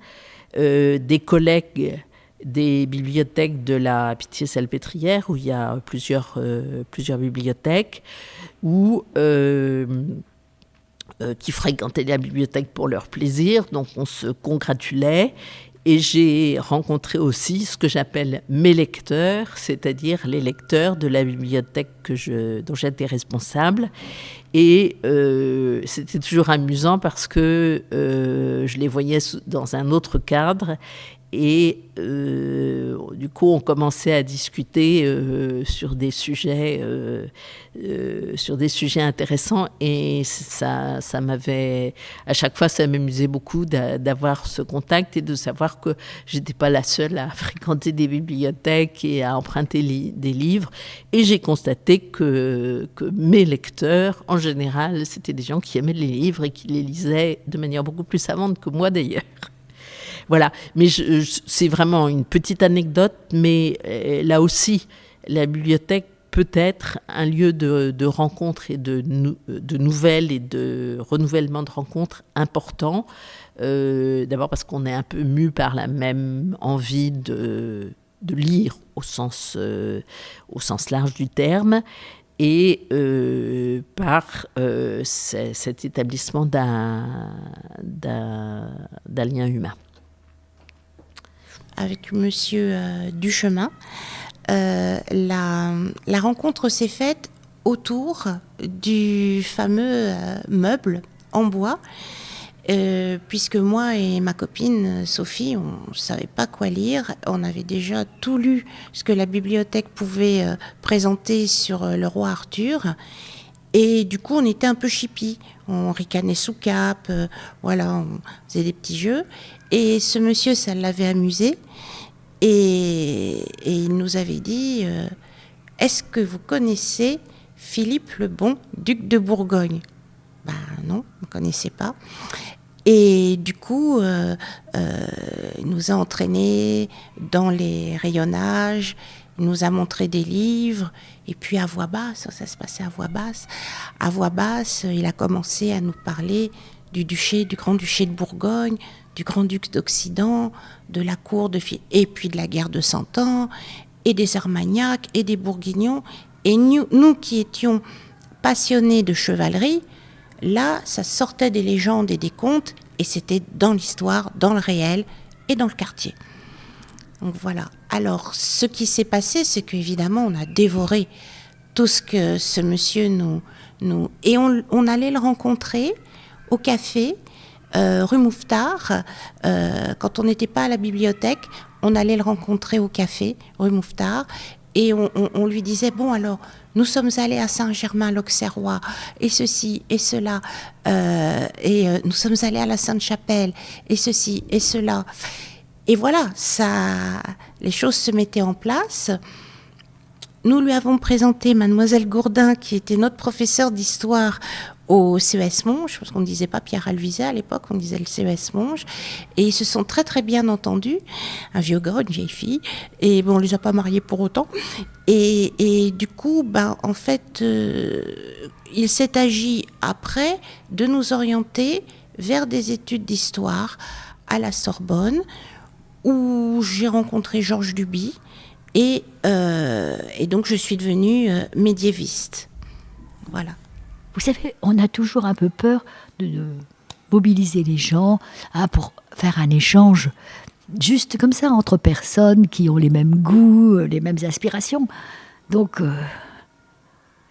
des collègues des bibliothèques de la Pitié-Salpêtrière, où il y a plusieurs bibliothèques, qui fréquentaient la bibliothèque pour leur plaisir, donc on se congratulait. Et j'ai rencontré aussi ce que j'appelle mes lecteurs, c'est-à-dire les lecteurs de la bibliothèque dont j'étais responsable. Et c'était toujours amusant parce que je les voyais dans un autre cadre. Et du coup, on commençait à discuter sur des sujets intéressants. Et ça m'avait... À chaque fois, ça m'amusait beaucoup d'avoir ce contact et de savoir que je n'étais pas la seule à fréquenter des bibliothèques et à emprunter des livres. Et j'ai constaté que mes lecteurs, en général, c'était des gens qui aimaient les livres et qui les lisaient de manière beaucoup plus savante que moi, d'ailleurs. Voilà, mais c'est vraiment une petite anecdote, mais là aussi, la bibliothèque peut être un lieu de rencontres et de nouvelles et de renouvellement de rencontres important. D'abord parce qu'on est un peu mu par la même envie de lire au sens large du terme, et par cet établissement d'un lien humain. avec monsieur Duchemin. La rencontre s'est faite autour du fameux meuble en bois, puisque moi et ma copine Sophie, on ne savait pas quoi lire. On avait déjà tout lu ce que la bibliothèque pouvait présenter sur le roi Arthur. Et du coup, on était un peu chipie. On ricanait sous cape, voilà, on faisait des petits jeux. Et ce monsieur, ça l'avait amusé. Et il nous avait dit est-ce que vous connaissez Philippe le Bon, duc de Bourgogne ? Ben non, on ne connaissait pas. Et du coup, il nous a entraînés dans les rayonnages, il nous a montré des livres, et puis à voix basse, ça se passait à voix basse. À voix basse, il a commencé à nous parler du grand-duché de Bourgogne, du grand-duc d'Occident, de la cour de et puis de la guerre de 100 ans, et des Armagnacs, et des Bourguignons. Et nous qui étions passionnés de chevalerie, là, ça sortait des légendes et des contes, et c'était dans l'histoire, dans le réel et dans le quartier. Donc voilà. Alors, ce qui s'est passé, c'est qu'évidemment, on a dévoré tout ce que ce monsieur nous... Et on allait le rencontrer au café, rue Mouffetard. Quand on n'était pas à la bibliothèque, on allait le rencontrer au café, rue Mouffetard. Et on lui disait, bon alors, nous sommes allés à Saint-Germain-l'Auxerrois, et ceci, et cela, nous sommes allés à la Sainte-Chapelle, et ceci, et cela. Et voilà, les choses se mettaient en place. Nous lui avons présenté Mademoiselle Gourdin, qui était notre professeure d'histoire au CES Monge, parce qu'on ne disait pas Pierre Alvizet à l'époque, on disait le CES Monge, et ils se sont très très bien entendus, un vieux gars, une vieille fille, et bon, on les a pas mariés pour autant, et du coup, en fait, il s'est agi après de nous orienter vers des études d'histoire à la Sorbonne, où j'ai rencontré Georges Duby, et donc je suis devenue médiéviste. Voilà. Vous savez, on a toujours un peu peur de mobiliser les gens pour faire un échange juste comme ça entre personnes qui ont les mêmes goûts, les mêmes aspirations. Donc,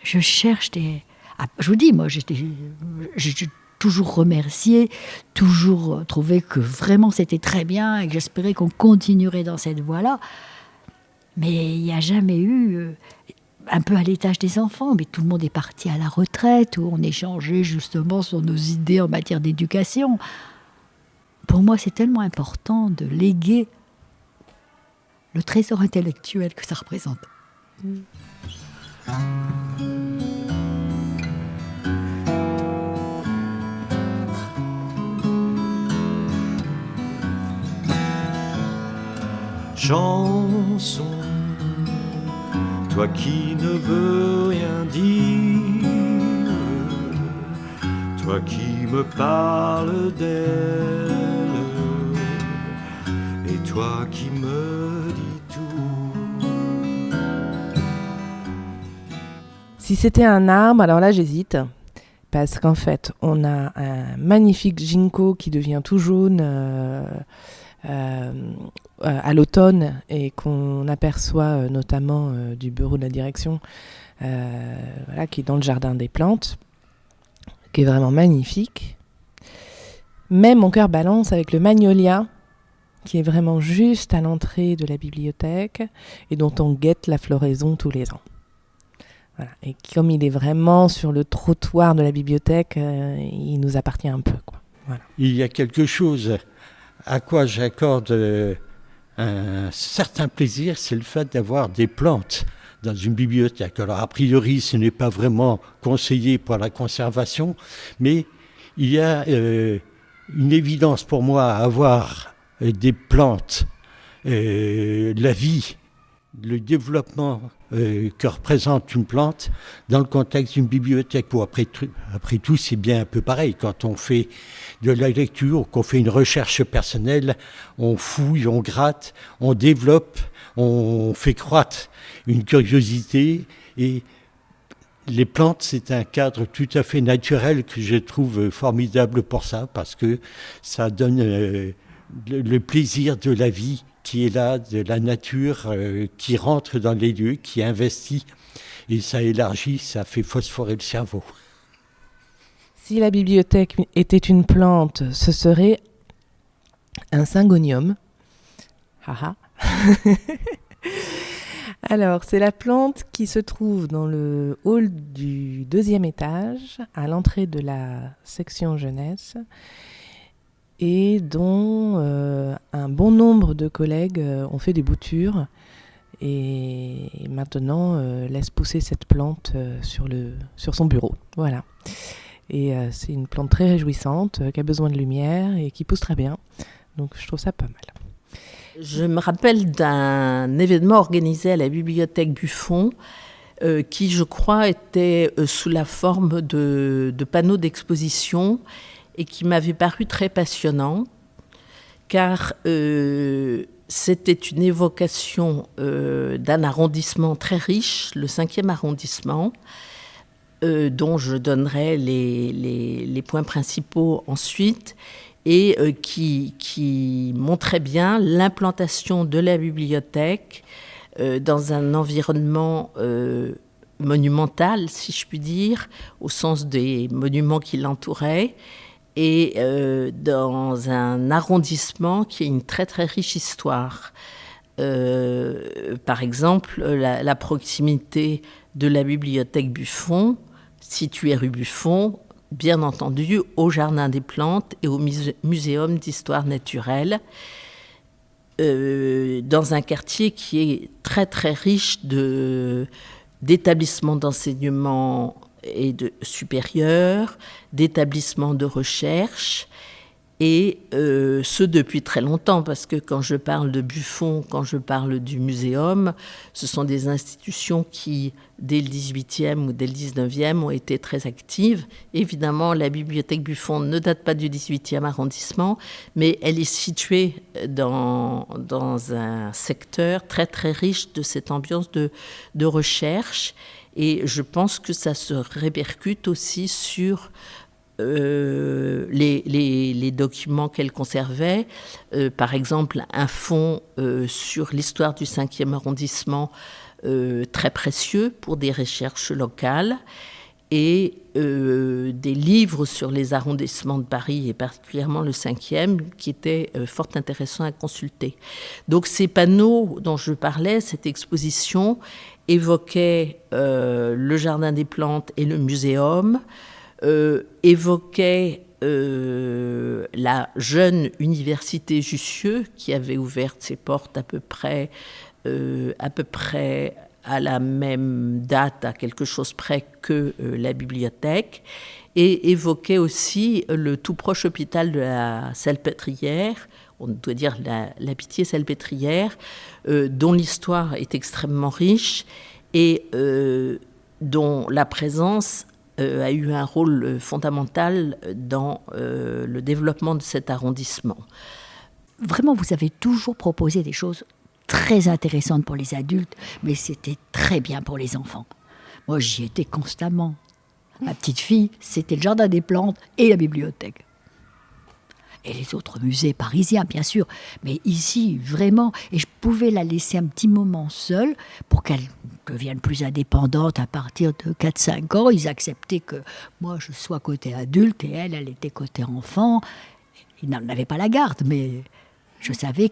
je cherche je vous dis, moi, j'ai toujours remercié, toujours trouvé que vraiment c'était très bien et que j'espérais qu'on continuerait dans cette voie-là. Mais il n'y a jamais eu... un peu à l'étage des enfants, mais tout le monde est parti à la retraite, où on échangeait justement sur nos idées en matière d'éducation. Pour moi, c'est tellement important de léguer le trésor intellectuel que ça représente. Chanson, toi qui ne veux rien dire, toi qui me parles d'elle, et toi qui me dis tout. Si c'était un arbre, alors là j'hésite, parce qu'en fait on a un magnifique ginkgo qui devient tout jaune à l'automne et qu'on aperçoit notamment du bureau de la direction, qui est dans le jardin des plantes, qui est vraiment magnifique. Mais mon cœur balance avec le magnolia, qui est vraiment juste à l'entrée de la bibliothèque et dont on guette la floraison tous les ans. Voilà. Et comme il est vraiment sur le trottoir de la bibliothèque, il nous appartient un peu, quoi. Voilà. Il y a quelque chose à quoi j'accorde un certain plaisir, c'est le fait d'avoir des plantes dans une bibliothèque. Alors a priori, ce n'est pas vraiment conseillé pour la conservation, mais il y a une évidence pour moi à avoir des plantes, la vie, le développement que représente une plante dans le contexte d'une bibliothèque. Bon, après tout, c'est bien un peu pareil. Quand on fait de la lecture, qu'on fait une recherche personnelle, on fouille, on gratte, on développe, on fait croître une curiosité. Et les plantes, c'est un cadre tout à fait naturel que je trouve formidable pour ça, parce que ça donne le plaisir de la vie qui est là, de la nature qui rentre dans les lieux, qui investit, et ça élargit, ça fait phosphorer le cerveau. Si la bibliothèque était une plante, ce serait un syngonium. Haha. Alors, c'est la plante qui se trouve dans le hall du 2e étage, à l'entrée de la section jeunesse, et dont un bon nombre de collègues ont fait des boutures et maintenant laissent pousser cette plante sur son bureau. Voilà. Et c'est une plante très réjouissante, qui a besoin de lumière et qui pousse très bien. Donc je trouve ça pas mal. Je me rappelle d'un événement organisé à la bibliothèque Buffon qui, je crois, était sous la forme de panneaux d'exposition et qui m'avait paru très passionnant, car c'était une évocation d'un arrondissement très riche, le 5e arrondissement, dont je donnerai les points principaux ensuite, et qui montrait bien l'implantation de la bibliothèque dans un environnement monumental, si je puis dire, au sens des monuments qui l'entouraient, et dans un arrondissement qui a une très très riche histoire. Par exemple, la proximité de la bibliothèque Buffon, située rue Buffon, bien entendu au Jardin des Plantes et au Muséum d'Histoire Naturelle, dans un quartier qui est très très riche d'établissements d'enseignement et supérieur, d'établissements de recherche, et ce depuis très longtemps, parce que quand je parle de Buffon, quand je parle du muséum, ce sont des institutions qui, dès le 18e ou dès le 19e, ont été très actives. Évidemment, la bibliothèque Buffon ne date pas du 18e arrondissement, mais elle est située dans un secteur très très riche de cette ambiance de recherche, et je pense que ça se répercute aussi sur les documents qu'elle conservait, par exemple un fonds sur l'histoire du 5e arrondissement très précieux pour des recherches locales, et des livres sur les arrondissements de Paris et particulièrement le 5e qui étaient fort intéressants à consulter. Donc ces panneaux dont je parlais, cette exposition évoquait le Jardin des Plantes et le muséum, évoquait la jeune université Jussieu qui avait ouvert ses portes à peu près à la même date, à quelque chose près que la bibliothèque, et évoquait aussi le tout proche hôpital de la Salpêtrière, on doit dire la Pitié-Salpêtrière, dont l'histoire est extrêmement riche et dont la présence a eu un rôle fondamental dans le développement de cet arrondissement. Vraiment, vous avez toujours proposé des choses très intéressantes pour les adultes, mais c'était très bien pour les enfants. Moi, j'y étais constamment. Ma petite fille, c'était le Jardin des Plantes et la bibliothèque. Et les autres musées parisiens, bien sûr. Mais ici, vraiment, et je pouvais la laisser un petit moment seule pour qu'elle devienne plus indépendante à partir de 4-5 ans. Ils acceptaient que moi, je sois côté adulte et elle était côté enfant. Ils n'en avaient pas la garde, mais je savais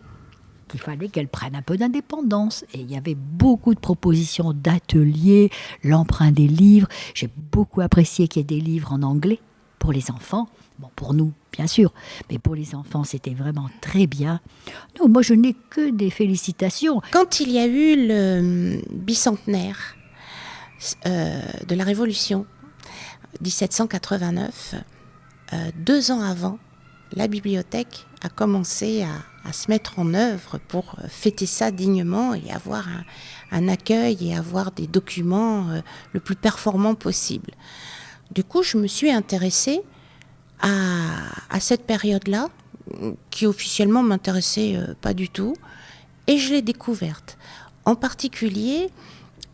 qu'il fallait qu'elle prenne un peu d'indépendance. Et il y avait beaucoup de propositions d'ateliers, l'emprunt des livres. J'ai beaucoup apprécié qu'il y ait des livres en anglais pour les enfants. Bon, pour nous, bien sûr, mais pour les enfants, c'était vraiment très bien. Non, moi, je n'ai que des félicitations. Quand il y a eu le bicentenaire de la Révolution, 1789, 2 ans avant, la bibliothèque a commencé à se mettre en œuvre pour fêter ça dignement et avoir un accueil et avoir des documents le plus performants possible. Du coup, je me suis intéressée à cette période-là, qui officiellement m'intéressait pas du tout, et je l'ai découverte. En particulier,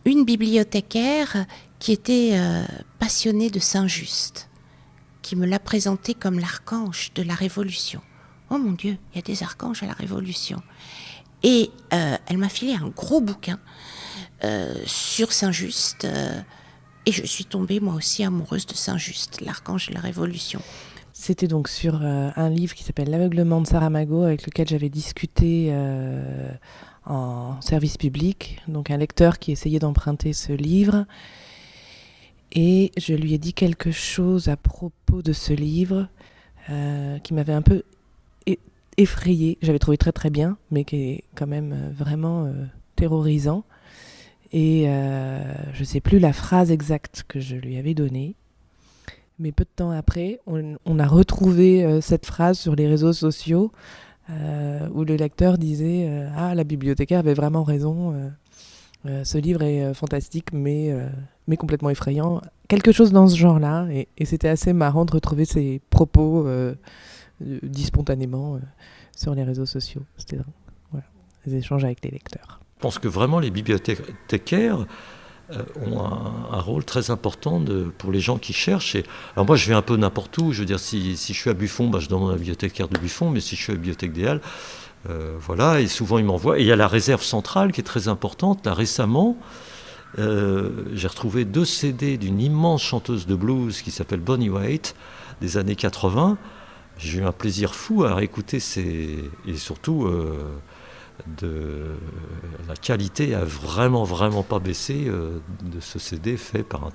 une bibliothécaire qui était passionnée de Saint-Just, qui me l'a présenté comme l'archange de la Révolution. Oh mon Dieu, il y a des archanges à la Révolution. Et elle m'a filé un gros bouquin sur Saint-Just. Et je suis tombée moi aussi amoureuse de Saint-Just, l'archange de la Révolution. C'était donc sur un livre qui s'appelle L'aveuglement de Saramago, avec lequel j'avais discuté en service public. Donc un lecteur qui essayait d'emprunter ce livre. Et je lui ai dit quelque chose à propos de ce livre qui m'avait un peu effrayée. J'avais trouvé très très bien, mais qui est quand même vraiment terrorisant. Et je ne sais plus la phrase exacte que je lui avais donnée. Mais peu de temps après, on a retrouvé cette phrase sur les réseaux sociaux où le lecteur disait « Ah, la bibliothécaire avait vraiment raison, ce livre est fantastique mais complètement effrayant ». Quelque chose dans ce genre-là. Et c'était assez marrant de retrouver ces propos dits spontanément sur les réseaux sociaux. C'était des échanges avec les lecteurs. Je pense que vraiment les bibliothécaires ont un rôle très important pour les gens qui cherchent. Alors moi, je vais un peu n'importe où. Je veux dire, si je suis à Buffon, je demande à la bibliothécaire de Buffon, mais si je suis à la bibliothèque des Halles, voilà, et souvent ils m'envoient. Et il y a la réserve centrale qui est très importante. Là, récemment, j'ai retrouvé 2 CD d'une immense chanteuse de blues qui s'appelle Bonnie Wright, des années 80. J'ai eu un plaisir fou à réécouter et surtout... la qualité a vraiment pas baissé de ce CD fait par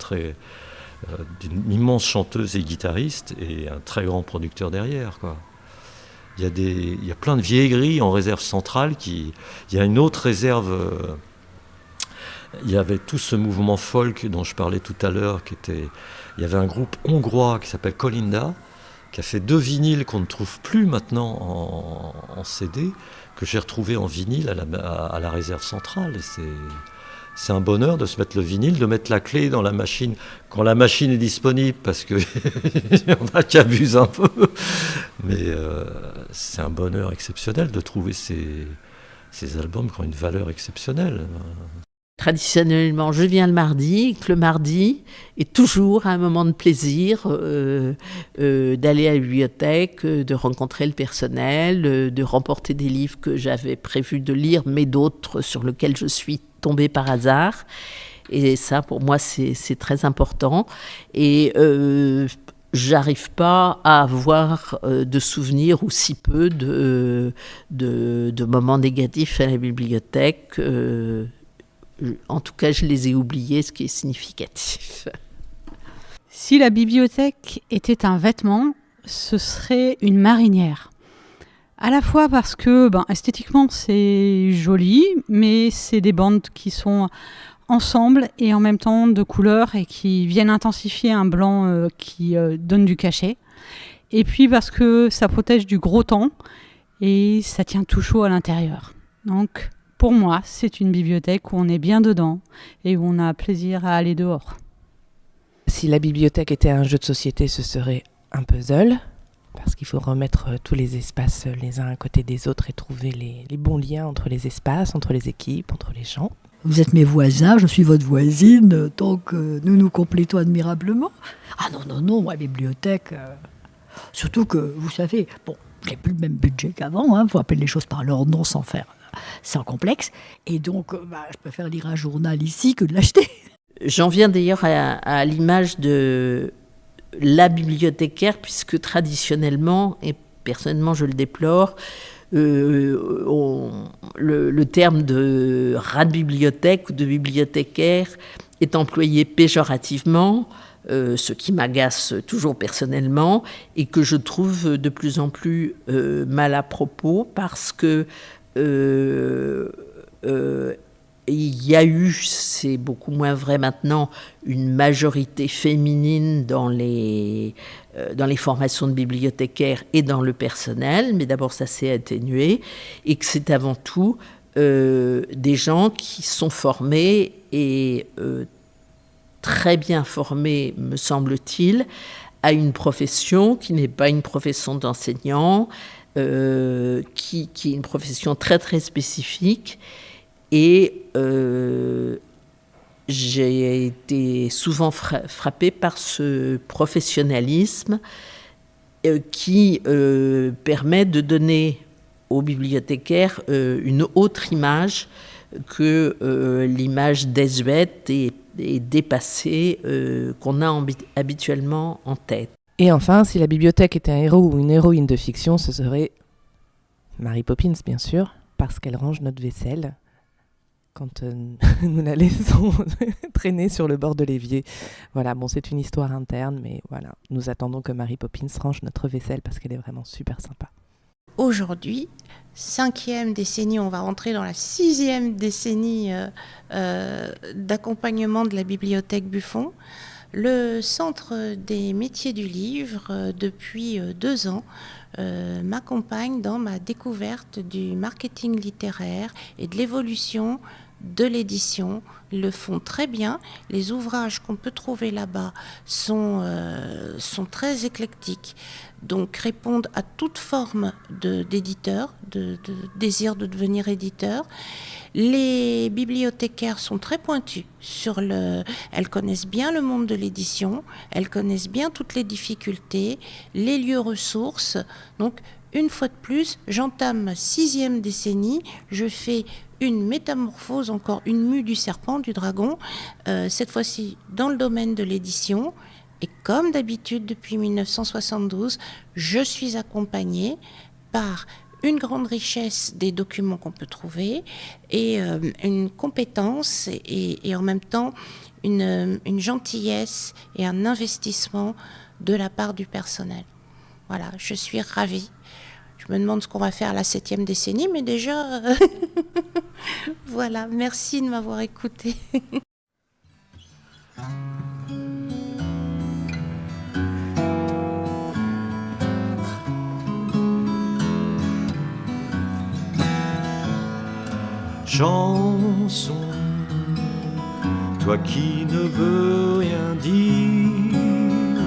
d'une immense chanteuse et guitariste et un très grand producteur derrière, quoi. Il y a plein de vieilleries en réserve centrale. Il y a une autre réserve. Il y avait tout ce mouvement folk dont je parlais tout à l'heure. Il y avait un groupe hongrois qui s'appelle Kolinda, qui a fait 2 vinyles qu'on ne trouve plus maintenant en CD, que j'ai retrouvé en vinyle à la réserve centrale. Et c'est un bonheur de se mettre le vinyle, de mettre la clé dans la machine quand la machine est disponible, parce que y en a qui abusent un peu. Mais c'est un bonheur exceptionnel de trouver ces albums qui ont une valeur exceptionnelle. Traditionnellement, je viens le mardi, que le mardi est toujours un moment de plaisir d'aller à la bibliothèque, de rencontrer le personnel, de remporter des livres que j'avais prévu de lire, mais d'autres sur lesquels je suis tombée par hasard. Et ça, pour moi, c'est très important. Et j'arrive pas à avoir de souvenirs ou si peu de moments négatifs à la bibliothèque. En tout cas, je les ai oubliés, ce qui est significatif. Si la bibliothèque était un vêtement, ce serait une marinière. À la fois parce que esthétiquement, c'est joli, mais c'est des bandes qui sont ensemble et en même temps de couleurs et qui viennent intensifier un blanc qui donne du cachet. Et puis parce que ça protège du gros temps et ça tient tout chaud à l'intérieur. Donc... pour moi, c'est une bibliothèque où on est bien dedans et où on a plaisir à aller dehors. Si la bibliothèque était un jeu de société, ce serait un puzzle, parce qu'il faut remettre tous les espaces les uns à côté des autres et trouver les bons liens entre les espaces, entre les équipes, entre les gens. Vous êtes mes voisins, je suis votre voisine, donc nous nous complétons admirablement. Ah non, la bibliothèque, surtout que, vous savez, j'ai plus le même budget qu'avant, faut appeler les choses par leur nom sans complexe, et donc je préfère lire un journal ici que de l'acheter. J'en viens d'ailleurs à l'image de la bibliothécaire, puisque traditionnellement, et personnellement je le déplore, le terme de rat de bibliothèque ou de bibliothécaire est employé péjorativement, ce qui m'agace toujours personnellement, et que je trouve de plus en plus mal à propos, parce que il y a eu, c'est beaucoup moins vrai maintenant, une majorité féminine dans les formations de bibliothécaires et dans le personnel, mais d'abord ça s'est atténué, et que c'est avant tout des gens qui sont formés et très bien formés, me semble-t-il, à une profession qui n'est pas une profession d'enseignant, qui est une profession très très spécifique. Et j'ai été souvent frappée par ce professionnalisme qui permet de donner aux bibliothécaires une autre image que l'image désuète et dépassée qu'on a habituellement en tête. Et enfin, si la bibliothèque était un héros ou une héroïne de fiction, ce serait Mary Poppins, bien sûr, parce qu'elle range notre vaisselle quand nous la laissons traîner sur le bord de l'évier. Voilà, bon, c'est une histoire interne, mais voilà, nous attendons que Mary Poppins range notre vaisselle parce qu'elle est vraiment super sympa. Aujourd'hui, 5e décennie, on va rentrer dans la 6e décennie d'accompagnement de la bibliothèque Buffon. Le Centre des métiers du livre, depuis 2 ans, m'accompagne dans ma découverte du marketing littéraire et de l'évolution de l'édition. Ils le font très bien. Les ouvrages qu'on peut trouver là-bas sont très éclectiques, donc répondent à toute forme d'éditeur, de désir de devenir éditeur. Les bibliothécaires sont très pointus elles connaissent bien le monde de l'édition, elles connaissent bien toutes les difficultés, les lieux ressources. Donc, une fois de plus, j'entame ma 6e décennie, je fais une métamorphose, encore une mue du serpent, du dragon, cette fois-ci dans le domaine de l'édition. Et comme d'habitude, depuis 1972, je suis accompagnée par une grande richesse des documents qu'on peut trouver et une compétence et en même temps une gentillesse et un investissement de la part du personnel. Voilà, je suis ravie. Je me demande ce qu'on va faire à la 7e décennie, mais déjà, voilà, merci de m'avoir écoutée. Chanson, toi qui ne veux rien dire,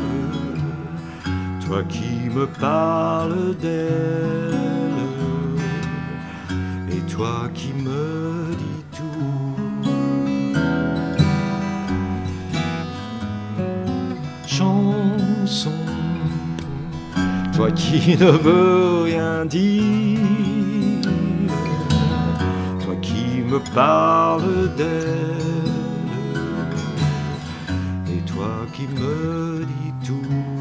toi qui me parles d'elle, et toi qui me dis tout. Chanson, toi qui ne veux rien dire, me parle d'elle, et toi qui me dis tout.